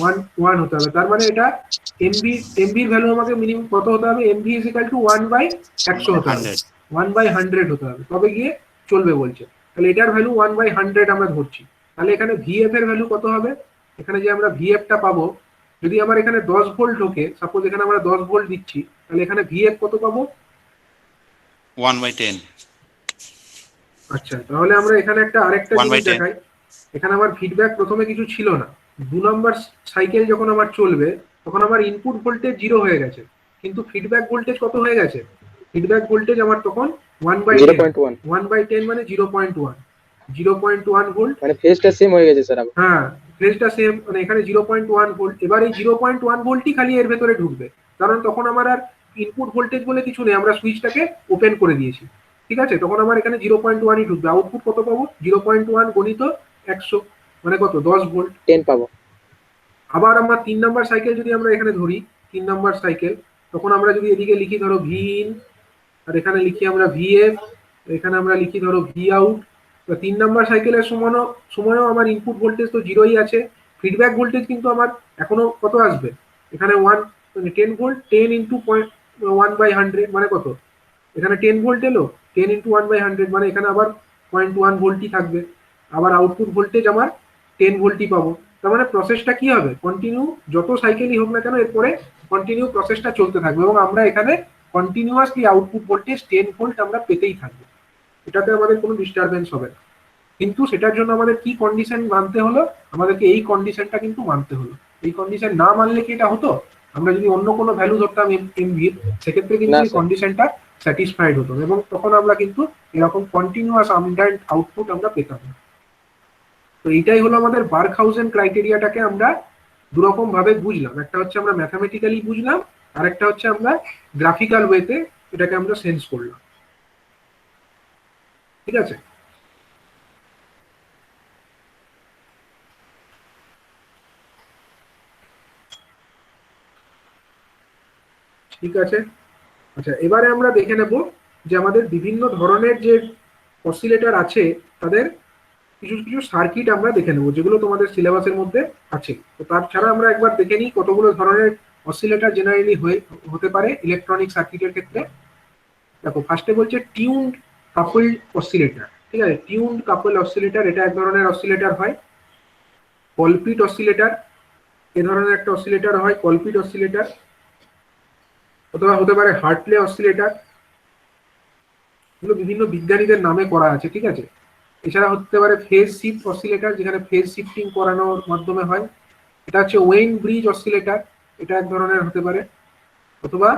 100 1 হতে হবে। তার মানে এটা এমভির ভ্যালু আমাকে মিনিমাম কত হতে হবে, এমভি ইজ ইকাল টু 1/100 হতে হবে, 1/100 হতে হবে, তবে গিয়ে চলবে বলছে। তাহলে এটার ভ্যালু 1/100 আমরা ধরছি। তাহলে এখানে ভিএফ এর ভ্যালু কত হবে, এখানে যে আমরা ভিএফটা পাবো, যদি আমার এখানে 10 ভোল্ট ঢোকে, সাপোজ এখানে আমরা 10 ভোল্ট দিচ্ছি, তাহলে এখানে ভিএফ কত পাবো, 1/10 আচ্ছা তাহলে আমরা এখানে একটা আরেকটা জিনিস 1/10 দেখাই। এখানে আমার ফিডব্যাক প্রথমে কিছু ছিল না, 2 নম্বর সাইকেল যখন আমার চলবে তখন আমার ইনপুট ভোল্টেজ 0 হয়ে গেছে, কিন্তু ফিডব্যাক ভোল্টেজ কত হয়ে গেছে, ফিডব্যাক ভোল্টেজ আমার তখন 1/10 মানে 0.1 ভোল্ট, মানে ফেজটা সেম হয়ে গেছে স্যার। হ্যাঁ ফেজটা সেম, মানে এখানে 0.1 ভোল্ট। এবার এই 0.1 ভোল্টই খালি এর ভেতরে ঢুকবে, কারণ তখন আমার আর ইনপুট ভোল্টেজ বলে কিছু নেই, আমরা সুইচটাকে ওপেন করে দিয়েছি, ঠিক আছে, তখন আমার এখানে 0.1ই ঢুকবে। আউটপুট কত পাবো, 0.1 গণিত 100 মানে কত, 10 ভোল্ট, 10 পাবো। আবার আমরা 3 নাম্বার সাইকেল যদি আমরা এখানে ধরি, 3 নাম্বার সাইকেল, তখন আমরা যদি এদিকে লিখি ধরো ভি ইন, আর এখানে লিখি আমরা ভিএফ, এখানে আমরা লিখি ধরো ভি আউট। 3 নাম্বার সাইকেলের সময়ও আমার ইনপুট ভোল্টেজ তো 0ই আছে, ফিডব্যাক ভোল্টেজ কিন্তু আমার এখনো কত আসবে, এখানে 1 মানে 10 ভোল্ট, 10 ইন্টু 1/100 মানে কত, এখানে 10 ভোল্ট এলো, 10 ইন্টু 1/100 মানে এখানে আবার 0.1 ভোল্টই থাকবে, আবার আউটপুট ভোল্টেজ আমার 10 ভোল্টই পাবো। তার মানে প্রসেসটা কি হবে, কন্টিনিউ, যত সাইকেলই হোক না কেন এরপরে কন্টিনিউ প্রসেসটা চলতে থাকবে, এবং আমরা এখানে কন্টিনিউয়াসলি আউটপুট ভোল্টেজ 10 ভোল্ট আমরা পেতেই থাকবো, এটাতে আমাদের কোনো ডিস্টারবেন্স হবে না। কিন্তু সেটার জন্য আমাদের কি কন্ডিশন মানতে হলো, আমাদেরকে এই কন্ডিশনটা কিন্তু মানতে হলো এই কন্ডিশন না মানলে কি এটা হতো? আমরা যদি অন্য কোনো ভ্যালু ধরতাম এমভির, সেক্ষেত্রে কিন্তু না, এই স্যার। কন্ডিশনটা স্যাটিসফাইড হতো এবং তখন আমরা কিন্তু এরকম কন্টিনিউয়াস আনডাইড আউটপুট আমরা পেতাম না। তো এইটাই হলো আমাদের বার্কহাউজেন ক্রাইটেরিয়াটাকে আমরা দুরকম ভাবে বুঝলাম। একটা হচ্ছে আমরা ম্যাথামেটিক্যালি বুঝলাম, আর একটা হচ্ছে আমরা গ্রাফিক্যাল ওয়েতে এটাকে আমরা সেন্স করলাম। ঠিক আছে? ঠিক আছে, আচ্ছা এবারে আমরা দেখে নেব যে আমাদের বিভিন্ন ধরনের যে অসিলেটর আছে তাদের কিছু কিছু সার্কিট আমরা দেখে নেব, যেগুলো তোমাদের সিলেবাসের মধ্যে আছে। তো তাছাড়া আমরা একবার দেখে নিই কতগুলো ধরনের অসিলেটর জেনারেলি হতে পারে ইলেকট্রনিক সার্কিটের ক্ষেত্রে। দেখো, ফার্স্টে বলছে টিউনড কাপল অসিলেটর। ঠিক আছে, টিউনড কাপল অসিলেটর এটা এক ধরনের অসিলেটর হয়। কলপিট অসিলেটর এ ধরনের একটা অসিলেটর হয়, কলপিট অসিলেটর। অথবা হতে পারে হার্টলে অসিলেটর, এগুলো বিভিন্ন বিজ্ঞানীদের নামে করা আছে। ঠিক আছে, এছাড়া হতে পারে ফেজ শিফট অসিলেটর, যেখানে ফেজ শিফটিং করানোর মাধ্যমে হয়। এটা হচ্ছে ওয়েইন ব্রিজ অসিলেটর, এটা এক ধরনের হতে পারে। অথবা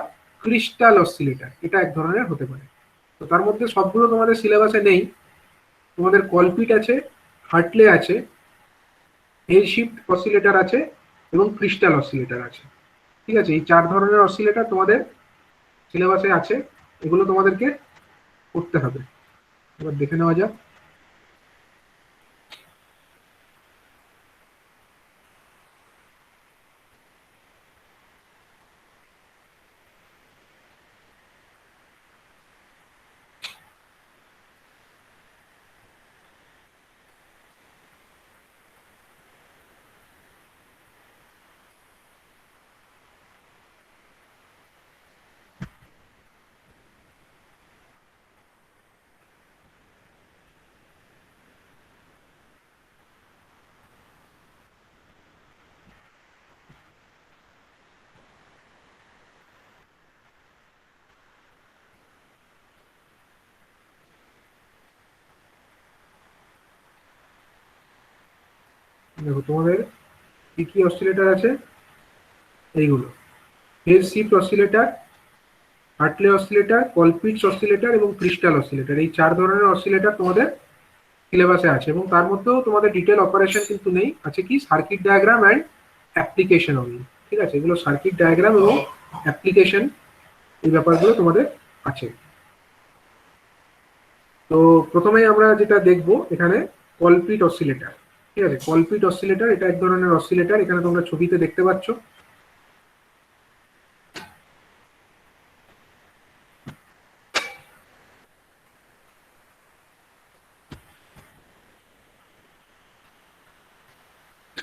ক্রিস্টাল অসিলেটর, এটা এক ধরনের হতে পারে। তো তার মধ্যে সবগুলো তোমাদের সিলেবাসে নেই। তোমাদের কলপিট আছে, হার্টলে আছে, ফেজ শিফট অসিলেটর আছে এবং ক্রিস্টাল অসিলেটর আছে। ঠিক আছে, এই 4 ধরনের অসিলেটর তোমাদের সিলেবাসে আছে, এগুলো তোমাদেরকে করতে হবে। এবার দেখে নেওয়া যাক। দেখো, তোমাদের কি কি অসিলেটর আছে, এইগুলো: phase shift oscillator, Hartley oscillator, Colpitts oscillator এবং ক্রিস্টাল অসিলেটর। এই 4 ধরনের অসিলেটর তোমাদের সিলেবাসে আছে এবং তার মধ্যেও তোমাদের ডিটেল অপারেশন কিন্তু নেই, আছে কি circuit diagram and application only. ঠিক আছে, এগুলো সার্কিট ডায়াগ্রাম এবং অ্যাপ্লিকেশন, এই ব্যাপারগুলো তোমাদের আছে। তো প্রথমেই আমরা যেটা দেখব এখানে কলপিট অসিলেটর। ঠিক আছে, কলপিট অসিলেটর এটা এক ধরনের অসিলেটর, এখানে তোমরা ছবিতে দেখতে পাচ্ছ।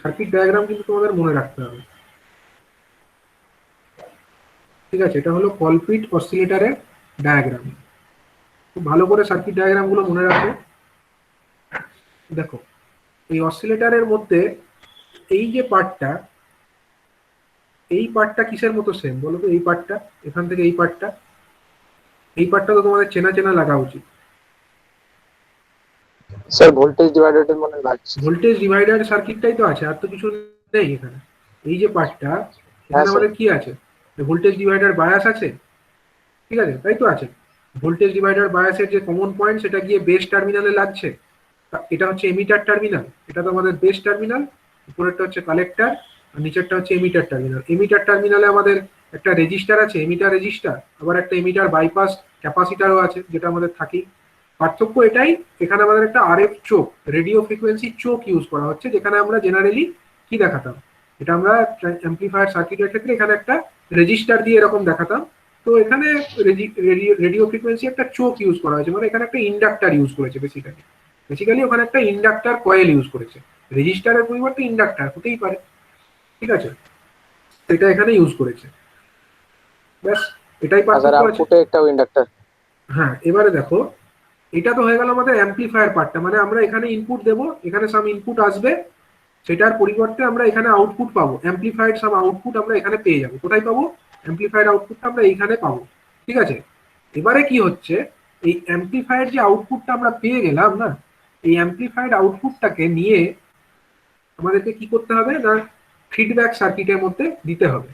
সার্কিট ডায়াগ্রাম কিন্তু তোমাদের মনে রাখতে হবে। ঠিক আছে, এটা হলো কলপিট অসিলেটরের ডায়াগ্রাম। খুব ভালো করে সার্কিট ডায়াগ্রাম গুলো মনে রাখো। দেখো, এই অসিলেটরের মধ্যে এই যে পার্টটা, এই পার্টটা কিসের মতো সেম বলো তো? এই পার্টটা, এখান থেকে এই পার্টটা, এই পার্টটা তো তোমাদের চেনা চেনা লাগা উচিত। স্যার ভোল্টেজ ডিভাইডারের মনে লাগছে। ভোল্টেজ ডিভাইডার সার্কিটটাই তো আছে, আর তো কিছু নেই এখানে। এই যে পার্টটা, এখানে হ্যাঁ, স্যার। আমাদের কি আছে? ভোল্টেজ ডিভাইডার বায়াস আছে। ঠিক আছে, তাই তো আছে। ভোল্টেজ ডিভাইডার বায়াসের যে কমন পয়েন্ট, সেটা গিয়ে বেস টার্মিনালে লাগছে। এটা হচ্ছে এমিটার টার্মিনাল, এটা তো আমাদের বেস টার্মিনাল। উপরেরটা হচ্ছে কালেক্টর আর নিচেরটা হচ্ছে এমিটার টার্মিনাল। এমিটার টার্মিনালে আমাদের একটা রেজিস্টার আছে, এমিটার রেজিস্টার, আবার একটা এমিটার বাইপাস ক্যাপাসিটারও আছে, যেটা আমাদের থাকেই। পার্থক্য এটাই, এখানে আমাদের একটা আরএফ চোক, রেডিও ফ্রিকোয়েন্সি চোক ইউজ করা হচ্ছে, যেখানে আমরা জেনারেলি কি দেখাতাম, এটা আমরা অ্যাম্পলিফায়ার সার্কিটের ক্ষেত্রে এখানে একটা রেজিস্টার দিয়ে এরকম দেখাতাম। তো এখানে রেডিও ফ্রিকোয়েন্সি একটা চোক ইউজ করা হয়েছে, মানে এখানে একটা ইন্ডাক্টার ইউজ করেছে বেসিক্যালি ওখানে একটা ইন্ডাক্টার কয়েল ইউজ করেছে। রেজিস্টারের পরিবর্তে ইন্ডাক্টার হতেই পারে। ঠিক আছে, এটা এখানে ইউজ করেছে, ব্যাস এটাই স্যার পার্থক্য আছে। আউটপুটে একটা ইন্ডাক্টর। হ্যাঁ, এবারে দেখো, এটা তো হয়ে গেল আমাদের অ্যাম্পলিফায়ার পার্টটা, মানে আমরা এখানে ইনপুট দেব, এখানে সাম ইনপুট আসবে, সেটার পরিবর্তে আমরা এখানে আউটপুট পাবো। অ্যাম্পলিফায়ার সাম আউটপুট আমরা এখানে পেয়ে যাবো। কোথায় পাবো? অ্যাম্পলিফায়ার আউটপুটটা আমরা এইখানে পাবো। ঠিক আছে, এবারে কি হচ্ছে, এই অ্যাম্পলিফায়ার যে আউটপুটটা আমরা পেয়ে গেলাম না, এই অ্যাম্পলিফায়ার আউটপুটটাকে নিয়ে আমাদেরকে কি করতে হবে না, ফিডব্যাক সার্কিটের মধ্যে দিতে হবে।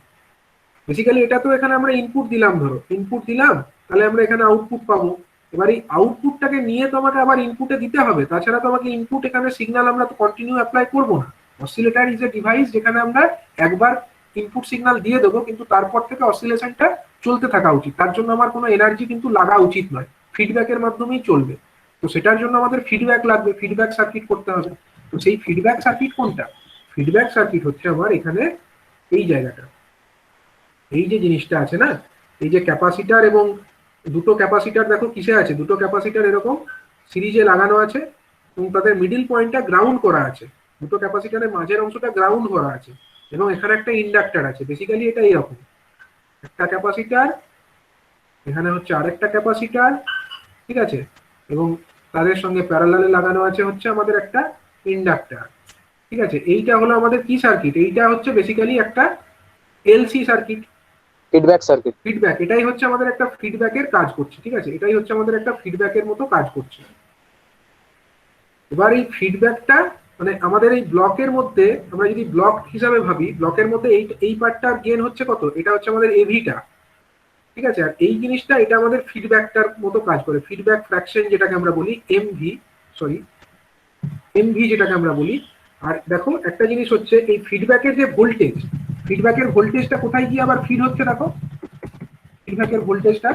বেসিক্যালি এটা তো এখানে আমরা ইনপুট দিলাম, ধরো ইনপুট দিলাম, তাহলে আমরা এখানে আউটপুট পাবো। এবার এই আউটপুটটাকে নিয়ে তোমাকে আবার ইনপুটে দিতে হবে, তাছাড়া তোমাকে ইনপুট এখানে সিগন্যাল আমরা তো কন্টিনিউ অ্যাপ্লাই করবো না। অসিলেটর ইজ এ ডিভাইস যেখানে আমরা একবার ইনপুট সিগন্যাল দিয়ে দেবো, কিন্তু তারপর থেকে অসিলেশনটা চলতে থাকা উচিত। তার জন্য আমার কোনো এনার্জি কিন্তু লাগা উচিত নয়, ফিডব্যাকের মাধ্যমেই চলবে। তো সেটার জন্য আমাদের ফিডব্যাক লাগবে, ফিডব্যাক সার্কিট করতে হবে। তো সেই ফিডব্যাক সার্কিট কোনটা? ফিডব্যাক সার্কিট হচ্ছে আমার এখানে এই জায়গাটা, এই যে জিনিসটা আছে না, এই যে ক্যাপাসিটার এবং দুটো ক্যাপাসিটার, দেখো কিসে আছে, দুটো ক্যাপাসিটার এরকম সিরিজে লাগানো আছে এবং তাদের মিডিল পয়েন্টটা গ্রাউন্ড করা আছে, দুটো ক্যাপাসিটারের মাঝের অংশটা গ্রাউন্ড করা আছে এবং এখানে একটা ইন্ডাক্টর আছে। বেসিক্যালি এটা এইরকম, একটা ক্যাপাসিটার, এখানে হচ্ছে আরেকটা ক্যাপাসিটার, ঠিক আছে, এবং তাদের সঙ্গে প্যারালালে লাগানো আছে হচ্ছে আমাদের একটা ইন্ডাক্টর, ঠিক আছে। এইটা হলো আমাদের কি সার্কিট? এইটা হচ্ছে বেসিক্যালি একটা LC circuit, feedback circuit. Feedback. এটাই হচ্ছে আমাদের একটা ফিডব্যাকের কাজ করছে, ঠিক আছে, এটাই হচ্ছে আমাদের একটা ফিডব্যাকের মতো কাজ করছে। এবার এই ফিডব্যাকটা মানে আমাদের এই ব্লকের মধ্যে আমরা যদি ব্লক হিসাবে ভাবি, ব্লকের মধ্যে এই পার্টটার গেন হচ্ছে কত, এটা হচ্ছে আমাদের এভিটা, ঠিক আছে। আর এই জিনিসটা এটা আমাদের ফিডব্যাকটার মতো কাজ করে, ফিডব্যাক ফ্র্যাকশন যেটাকে আমরা বলি এমভি যেটাকে আমরা বলি। আর দেখো একটা জিনিস হচ্ছে এই ফিডব্যাকের যে ভোল্টেজ, ফিডব্যাকের ভোল্টেজটা কোথায় গিয়ে আবার ফিড হচ্ছে, দেখো ফিডব্যাকের ভোল্টেজটা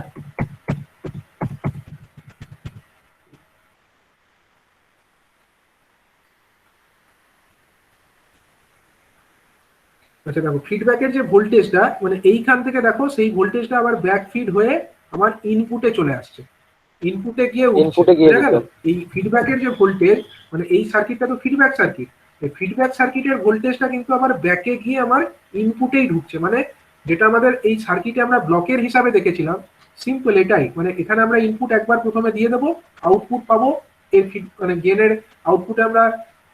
আচ্ছা দেখো, ফিডব্যাকের যে ভোল্টেজটা মানে এইখান থেকে দেখো সেই ভোল্টেজটা আবার ব্যাক ফিড হয়ে আমার ইনপুটে চলে আসছে, ইনপুটে গিয়ে বোঝা গেল। এই ফিডব্যাকের যে ভোল্টেজ মানে এই সার্কিটটা তো ফিডব্যাক সার্কিট, এই ফিডব্যাক সার্কিটের ভোল্টেজটা কিন্তু আবার ব্যাকে গিয়ে আমার ইনপুটেই ঢুকছে। মানে যেটা আমাদের এই সার্কিটে আমরা ব্লকের হিসাবে দেখেছিলাম, সিম্পল এটাই। মানে এখানে আমরা ইনপুট একবার প্রথমে দিয়ে দেবো, আউটপুট পাবো, এর মানে গেনের আউটপুটে আমরা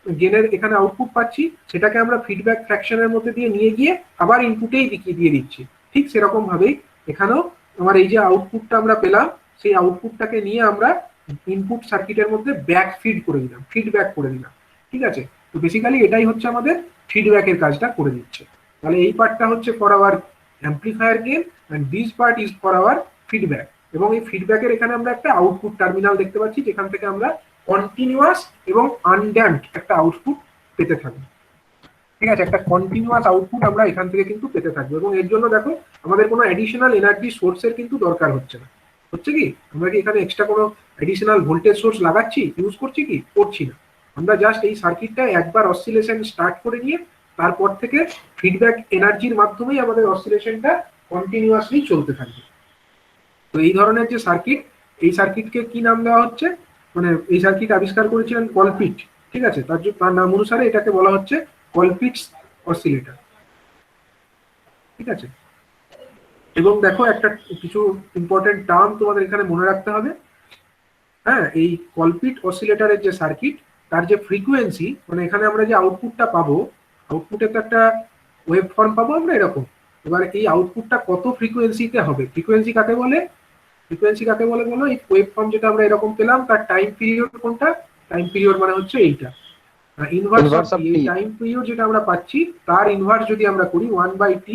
গেনের এখানে আউটপুট পাচ্ছি, সেটাকে আমরা ফিডব্যাক ফ্র্যাকশনের মধ্যে দিয়ে নিয়ে গিয়ে আবার ইনপুটেই দিয়ে দিচ্ছি। ঠিক সেরকম ভাবেই এখানেও আমার এই যে আউটপুটটা আমরা পেলাম, সেই আউটপুটটাকে নিয়ে আমরা ইনপুট সার্কিটের মধ্যে ব্যাক ফিড করে দিলাম, ফিডব্যাক করে দিলাম, ঠিক আছে। তো বেসিক্যালি এটাই হচ্ছে আমাদের ফিডব্যাকের কাজটা করে দিচ্ছে। তাহলে এই পার্টটা হচ্ছে for our amplifier gain and this part is for our feedback. এবং এই ফিডব্যাকের এখানে আমরা একটা আউটপুট টার্মিনাল দেখতে পাচ্ছি, যেখান থেকে আমরা কন্টিনিউয়াস এবং আনড্যাম্পড একটা আউটপুট পেতে থাকবো, ঠিক আছে। একটা কন্টিনিউয়াস আউটপুট আমরা এখান থেকে কিন্তু পেতে থাকবো এবং এর জন্য দেখো আমাদের কোনো অ্যাডিশনাল এনার্জি সোর্সের কিন্তু দরকার হচ্ছে না। হচ্ছে কি, আমরা কি এখানে এক্সট্রা কোনো অ্যাডিশনাল ভোল্টেজ সোর্স লাগাচ্ছি, ইউজ করছি কি? করছি না। আমরা জাস্ট এই সার্কিটটা একবার অসিলেশন স্টার্ট করে নিয়ে তারপর থেকে ফিডব্যাক এনার্জির মাধ্যমেই আমাদের অসিলেশনটা কন্টিনিউয়াসলি চলতে থাকবে। তো এই ধরনের যে সার্কিট, এই সার্কিটকে কি নাম দেওয়া হচ্ছে, মানে এই সার্কিট আবিষ্কার করেছিলেন কলপিট, ঠিক আছে। তার নাম অনুসারে এটাকে বলা হচ্ছে কলপিটস অসিলেটর, ঠিক আছে। এবং দেখো একটা কিছু ইম্পর্টেন্ট টার্ম তোমাদের এখানে মনে রাখতে হবে। হ্যাঁ, এই কলপিট অসিলেটরের যে সার্কিট, তার যে ফ্রিকোয়েন্সি, মানে এখানে আমরা যে আউটপুটটা পাবো, আউটপুটে তো একটা ওয়েভ ফর্ম পাবো আমরা এরকম। এবার এই আউটপুটটা কত ফ্রিকোয়েন্সিতে হবে, ফ্রিকোয়েন্সি কাকে বলে, ফ্রিকোয়েন্সি কাকে বলে বলো? এই ওয়েভ ফর্ম যেটা আমরা এরকম পেলাম তার টাইম পিরিয়ড কোনটা? টাইম পিরিয়ড মানে হচ্ছে এইটা, ইনভার্স অফ এই টাইম পিরিয়ড যেটা আমরা পাচ্ছি তার ইনভার্স যদি আমরা করি 1/t,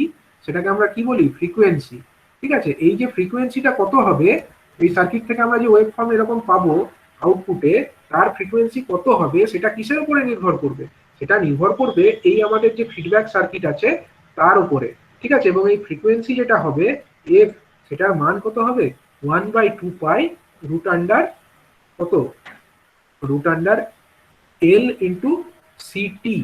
সেটাকে আমরা কি বলি? ফ্রিকোয়েন্সি, ঠিক আছে। এই যে ফ্রিকোয়েন্সিটা কত হবে, এই সার্কিট থেকে আমরা যে ওয়েভ ফর্ম এরকম পাবো আউটপুটে, তার ফ্রিকোয়েন্সি কত হবে সেটা কিসের উপরে নির্ভর করবে? সেটা নির্ভর করবে এই আমাদের যে ফিডব্যাক সার্কিট আছে তার উপরে, ঠিক আছে। এবং এই ফ্রিকোয়েন্সি যেটা হবে এফ, সেটার মান কত হবে? 1/2 পাই রুট আন্ডার কত, root under L into city,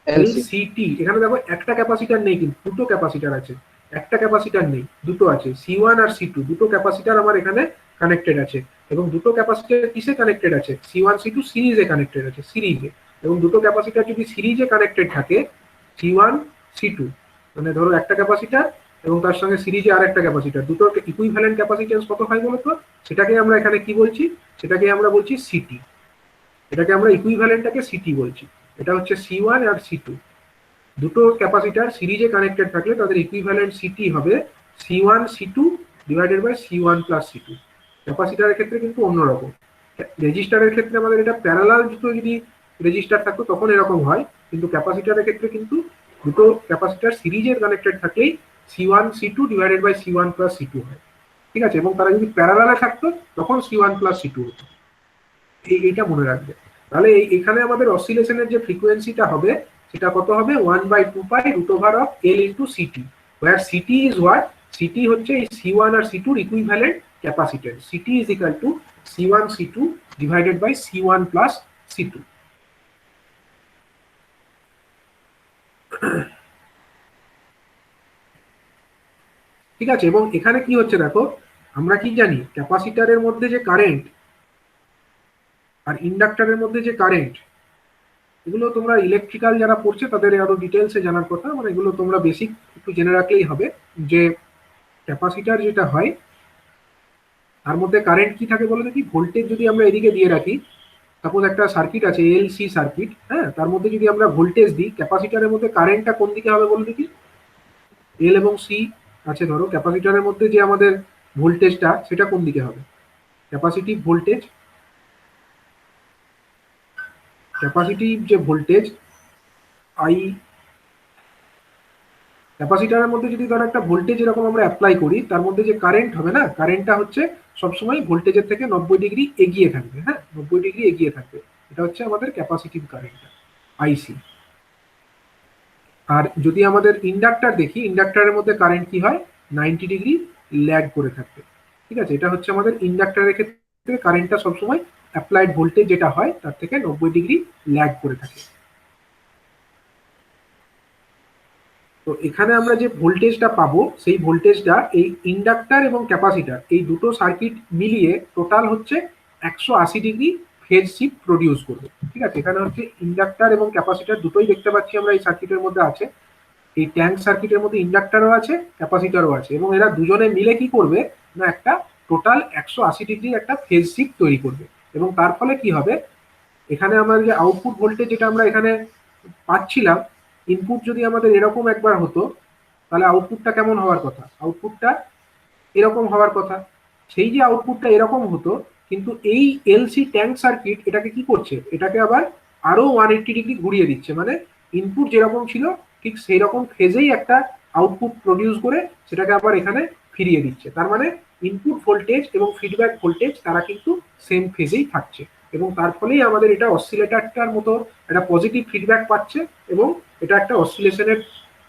এলসিটি। এখানে দেখো একটা ক্যাপাসিটার নেই, কিন্তু দুটো ক্যাপাসিটার আছে, একটা ক্যাপাসিটার নেই, দুটো আছে, C1 আর C2, দুটো ক্যাপাসিটার আমার এখানে কানেক্টেড আছে। এবং দুটো ক্যাপাসিটার কিসে কানেক্টেড আছে? C1 C2 সিরিজে কানেক্টেড আছে, সিরিজে। এবং দুটো ক্যাপাসিটার যদি সিরিজে কানেক্টেড থাকে, C1 C2, মানে ধরো একটা ক্যাপাসিটার এবং তার সঙ্গে সিরিজে আর একটা ক্যাপাসিটার, দুটো ইকুইভ্যালেন্ট ক্যাপাসিট্যান্স কত হয় বলতো? সেটাকে আমরা এখানে কি বলছি? সেটাকে আমরা বলছি সিটি। এটাকে আমরা ইকুইভ্যালেন্টটাকে সিটি বলছি। এটা হচ্ছে C1 আর C2, দুটো ক্যাপাসিটার সিরিজে কানেক্টেড থাকলে তাদের ইকুইভ্যালেন্ট সিটি হবে C1 C2 divided by C1 plus C2। ক্যাপাসিটারের ক্ষেত্রে কিন্তু অন্যরকম। রেজিস্টারের ক্ষেত্রে আমাদের এটা প্যারালাল দুটো যদি রেজিস্টার থাকতো তখন এরকম হয়, কিন্তু ক্যাপাসিটারের ক্ষেত্রে কিন্তু দুটো ক্যাপাসিটার সিরিজে কানেক্টেড থাকলেই C1 C2 divided by C1 plus C2 হয়, ঠিক আছে, এবং তারা যদি প্যারালালে থাকতো তখন C1 প্লাস C2 হতো। এইটা মনে রাখবে। তাহলে এখানে আমাদের অসিলেশনের যে ফ্রিকোয়েন্সিটা হবে সেটা কত হবে 1/2 pi root over of L into CT, where CT is what? CT হচ্ছে এই C1 আর C2 এর equivalent capacitance. CT is equal to C1 C2 divided by C1 plus C2। ঠিক আছে, এবং এখানে কি হচ্ছে দেখো, আমরা কি জানি ক্যাপাসিটরের মধ্যে যে কারেন্ট আর ইন্ডাক্টরের মধ্যে যে কারেন্ট, এগুলো তোমরা ইলেকট্রিক্যাল যারা পড়ছে তাদের আরো ডিটেলসে জানার কথা, মানে এগুলো তোমরা বেসিক একটু জেনে রাখলেই হবে যে ক্যাপাসিটার যেটা হয় তার মধ্যে কারেন্ট কি থাকে বলে দেখি। ভোল্টেজ যদি আমরা এদিকে দিয়ে রাখি, সাপোজ একটা সার্কিট আছে এলসি সার্কিট, হ্যাঁ, তার মধ্যে যদি আমরা ভোল্টেজ দিই, ক্যাপাসিটারের মধ্যে কারেন্টটা কোন দিকে হবে বলে দেখি। এল এবং সি আছে ধরো, ক্যাপাসিটারের মধ্যে যে আমাদের ভোল্টেজটা সেটা কোন দিকে হবে, ক্যাপাসিটিভ ভোল্টেজ। ক্যাপাসিটিভ যে ভোল্টেজ আই, ক্যাপাসিটারের মধ্যে যদি ধরো একটা ভোল্টেজ এরকম আমরা অ্যাপ্লাই করি, তার মধ্যে যে কারেন্ট হবে না, কারেন্টটা হচ্ছে সবসময় ভোল্টেজের থেকে 90 ডিগ্রি এগিয়ে থাকবে, হ্যাঁ, 90 ডিগ্রি এগিয়ে থাকবে। এটা হচ্ছে আমাদের ক্যাপাসিটিভ কারেন্ট আইসি। আর যদি আমাদের ইন্ডাক্টর দেখি, ইন্ডাক্টরের মধ্যে কারেন্ট কি হয় 90 ডিগ্রি ল্যাগ করে থাকবে, ঠিক আছে। এটা হচ্ছে আমাদের ইন্ডাক্টরের ক্ষেত্রে কারেন্টটা সবসময় অ্যাপ্লাইড ভোল্টেজ যেটা হয় তার থেকে 90 ডিগ্রি ল্যাগ করে থাকে। তো এখানে আমরা যে ভোল্টেজটা পাবো সেই ভোল্টেজটা এই ইন্ডাক্টর এবং ক্যাপাসিটার এই দুটো সার্কিট মিলিয়ে টোটাল হচ্ছে 180 ডিগ্রি ফেজ শিফট প্রডিউস করবে, ঠিক আছে। এখানে হচ্ছে ইন্ডাক্টর এবং ক্যাপাসিটার দুটোই দেখতে পাচ্ছি আমরা এই সার্কিটের মধ্যে আছে। এই ট্যাঙ্ক সার্কিটের মধ্যে ইন্ডাক্টরও আছে, ক্যাপাসিটারও আছে, এবং এরা দুজনে মিলে কি করবে না একটা টোটাল 180 ডিগ্রি একটা ফেজ শিফট তৈরি করবে। এবং তার ফলে কি হবে, এখানে আমার যে আউটপুট ভোল্টেজ যেটা আমরা এখানে পাচ্ছিলাম, ইনপুট যদি আমাদের এরকম একবার হতো তাহলে আউটপুটটা কেমন হওয়ার কথা, আউটপুটটা এরকম হওয়ার কথা। সেই যে আউটপুটটা এরকম হতো, কিন্তু এই এলসি ট্যাঙ্ক সার্কিট এটাকে কি করছে, এটাকে আবার আরো 180 ডিগ্রি ঘুরিয়ে দিচ্ছে, মানে ইনপুট যেরকম ছিল ঠিক সেই রকম ফেজেই একটা আউটপুট প্রডিউস করে সেটাকে আবার এখানে ফিরিয়ে দিচ্ছে। তার মানে ইনপুট ভোল্টেজ এবং ফিডব্যাক ভোল্টেজ তারা কিন্তু সেম ফেজেই থাকছে, এবং তার ফলেই আমাদের এটা অসিলেটরটার মতো একটা পজিটিভ ফিডব্যাক পাচ্ছে, এবং এটা একটা অসিলেশনের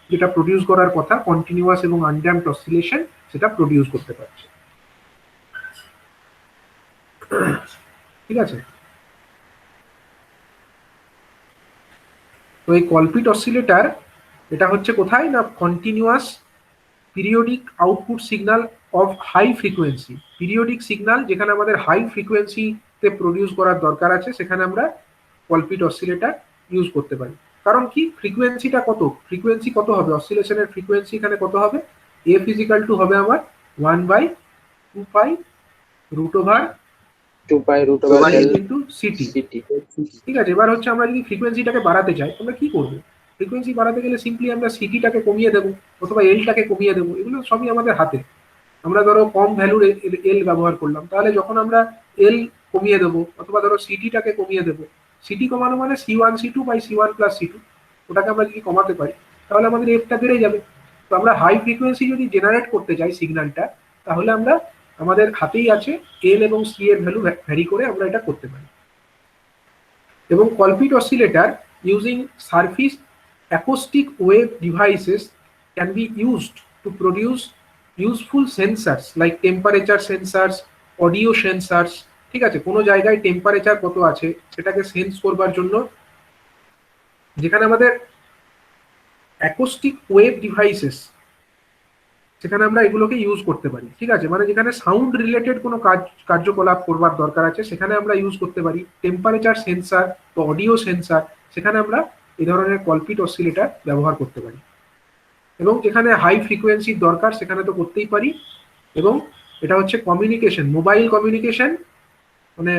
যেটা প্রডিউস করার কথা কন্টিনিউয়াস এবং আনড্যাম্পড অসিলেশন সেটা প্রডিউস করতে পারছে, ঠিক আছে। তো এই কলপিট অসিলেটর এটা হচ্ছে কোথায় না continuous periodic output signal of high frequency, periodic signal যেখানে আমাদের হাই ফ্রিকোয়েন্সিতে প্রডিউস করার দরকার আছে সেখানে আমরা কলপিট অসিলেটর ইউজ করতে পারি। কারণ কি ফ্রিকোয়েন্সিটা কত, ফ্রিকোয়েন্সি কত হবে, অসিলেশনের ফ্রিকোয়েন্সি এখানে কত হবে, এফ ইজিক্যাল টু হবে আমার 1/2 pi root over 2 pi root over L into CT, CT. ঠিক আছে। এবার হচ্ছে আমরা যদি ফ্রিকোয়েন্সিটাকে বাড়াতে চাই আমরা কি করবো, ফ্রিকোয়েন্সি বাড়াতে গেলে সিম্পলি আমরা সিটিটাকে কমিয়ে দেবো অথবা এলটাকে কমিয়ে দেবো, এগুলো সবই আমাদের হাতে। আমরা ধরো কম ভ্যালুর এল ব্যবহার করলাম, তাহলে যখন আমরা এল কমিয়ে দেবো অথবা ধরো সিটিটাকে কমিয়ে দেবো, সিটি কমানো মানে C1 C2 by C1 plus C2, ওটাকে আমরা যদি কমাতে পারি তাহলে আমাদের এফটা বেড়ে যাবে। তো আমরা হাই ফ্রিকোয়েন্সি যদি জেনারেট করতে চাই সিগন্যালটা, তাহলে আমরা আমাদের হাতেই আছে এল এবং সি এর ভ্যালু ভ্যারি করে আমরা এটা করতে পারি। এবং Colpitt oscillator using surface acoustic wave devices can be used to produce useful sensors like temperature sensors, audio sensors, ঠিক আছে। কোনো জায়গায় টেম্পারেচার কত আছে সেটাকে সেন্স করবার জন্য যেখানে আমাদের acoustic wave devices সেখানে আমরা এগুলোকে ইউজ করতে পারি, ঠিক আছে। মানে যেখানে সাউন্ড রিলেটেড কোনো কার্যকলাপ করবার দরকার আছে সেখানে আমরা ইউজ করতে পারি টেম্পারেচার সেন্সার বা অডিও সেন্সার, সেখানে আমরা এই ধরনের কলপিট অসিলেটর ব্যবহার করতে পারি। এবং যেখানে হাই ফ্রিকোয়েন্সির দরকার সেখানে তো করতেই পারি। এবং এটা হচ্ছে কমিউনিকেশন, মোবাইল কমিউনিকেশন, মানে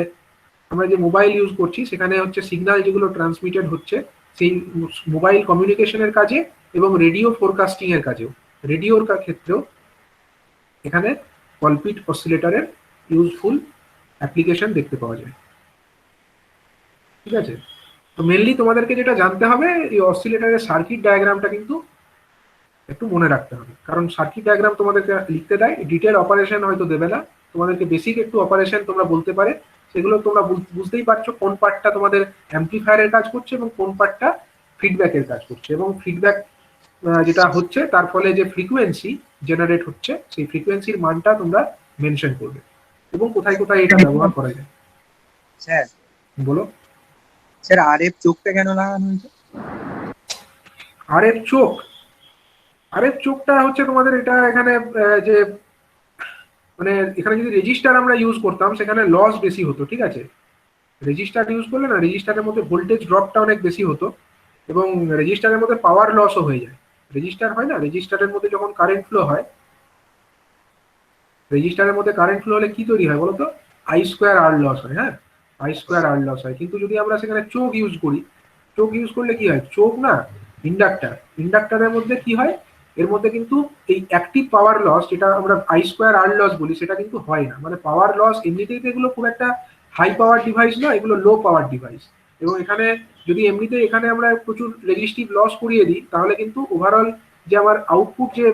আমরা যে মোবাইল ইউজ করছি সেখানে হচ্ছে সিগন্যাল যেগুলো ট্রান্সমিটেড হচ্ছে সেই মোবাইল কমিউনিকেশনের কাজে এবং রেডিও ফোরকাস্টিং এর কাজেও, রেডিওর ক্ষেত্রেও এখানে কলপিট অসিলেটরের ইউজফুল অ্যাপ্লিকেশন দেখতে পাওয়া যায়, ঠিক আছে। তো তো মেনলি তোমাদেরকে যেটা জানতে হবে, এই অসিলেটরের সার্কিট ডায়াগ্রামটা কিন্তু একটু মনে রাখতে হবে, কারণ সার্কিট ডায়াগ্রাম তোমাদেরকে লিখতে দেয়, ডিটেল অপারেশন হয়তো দেবে না, তোমাদেরকে বেসিক একটু অপারেশন তোমরা বলতে পারে, সেগুলো তোমরা বুঝতেই পারছো কোন পার্টটা তোমাদের অ্যাম্পলিফায়ারের কাজ করছে এবং কোন পার্টটা ফিডব্যাকের কাজ করছে, এবং ফিডব্যাক যেটা হচ্ছে তার ফলে যে ফ্রিকোয়েন্সি জেনারেট হচ্ছে সেই ফ্রিকোয়েন্সির মানটা তোমরা মেনশন করবে, এবং কোথায় কোথায় এটা ব্যবহার করা যায়। স্যার বলো। স্যার আরএফ চোখটা কেন লাগানো হয়েছে? আরএফ চোখ, আরএফ চোখটা হচ্ছে তোমাদের এটা এখানে যে মানে এখানে যদি রেজিস্টার আমরা ইউজ করতাম সেখানে লস বেশি হতো, ঠিক আছে, রেজিস্টার ইউজ করলে না রেজিস্টারের মধ্যে ভোল্টেজ ড্রপটা অনেক বেশি হতো এবং রেজিস্টারের মধ্যে পাওয়ার লসও হয়ে যায়। রেজিস্টার হয় না, রেজিস্টারের মধ্যে যখন কারেন্ট ফ্লো হয়, রেজিস্টারের মধ্যে কারেন্ট ফ্লো হলে কি তৈরি হয় বলতো, আই স্কোয়ার আর লস হয়। হ্যাঁ, আই স্কোয়ার আর লস হয়। কিন্তু যদি আমরা সেখানে চোখ ইউজ করি, চোখ ইউজ করলে কি হয়, চোখ না ইন্ডাক্টার, ইন্ডাক্টারের মধ্যে কি হয়, এর মধ্যে কিন্তু এই অ্যাক্টিভ পাওয়ার লস যেটা আমরা আই স্কোয়ার আর লস বলি সেটা কিন্তু হয় না। মানে পাওয়ার লস এমনিতেই তো এগুলো খুব একটা হাই পাওয়ার ডিভাইস না, এগুলো লো পাওয়ার ডিভাইস, এবং এখানে যদি এমনিতে এখানে আমরা প্রচুর রেজিস্টিভ লস করিয়ে দিই তাহলে কিন্তু ওভারঅল যে আমার আউটপুট যে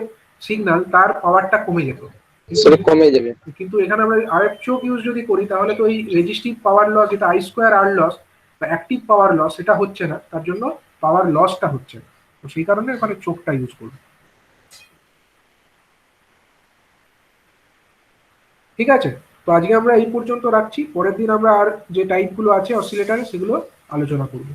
সিগন্যাল তার পাওয়ারটা কমে যেত। সেটা কমে যাবে। কিন্তু এখানে আমরা আরএফ চোখ ইউজ যদি করি তাহলে তো এই রেজিস্টিভ পাওয়ার লস যেটা আই স্কোয়ার আর লস বা অ্যাক্টিভ পাওয়ার লস সেটা হচ্ছে না, তার জন্য পাওয়ার লসটা হচ্ছে না, তো সেই কারণে ওখানে চোখটা ইউজ করবে। ঠিক আছে, তো আজকে আমরা এই পর্যন্ত রাখছি, পরের দিন আমরা আর যে টাইপগুলো আছে অসিলেটারে সেগুলো আলোচনা করবো।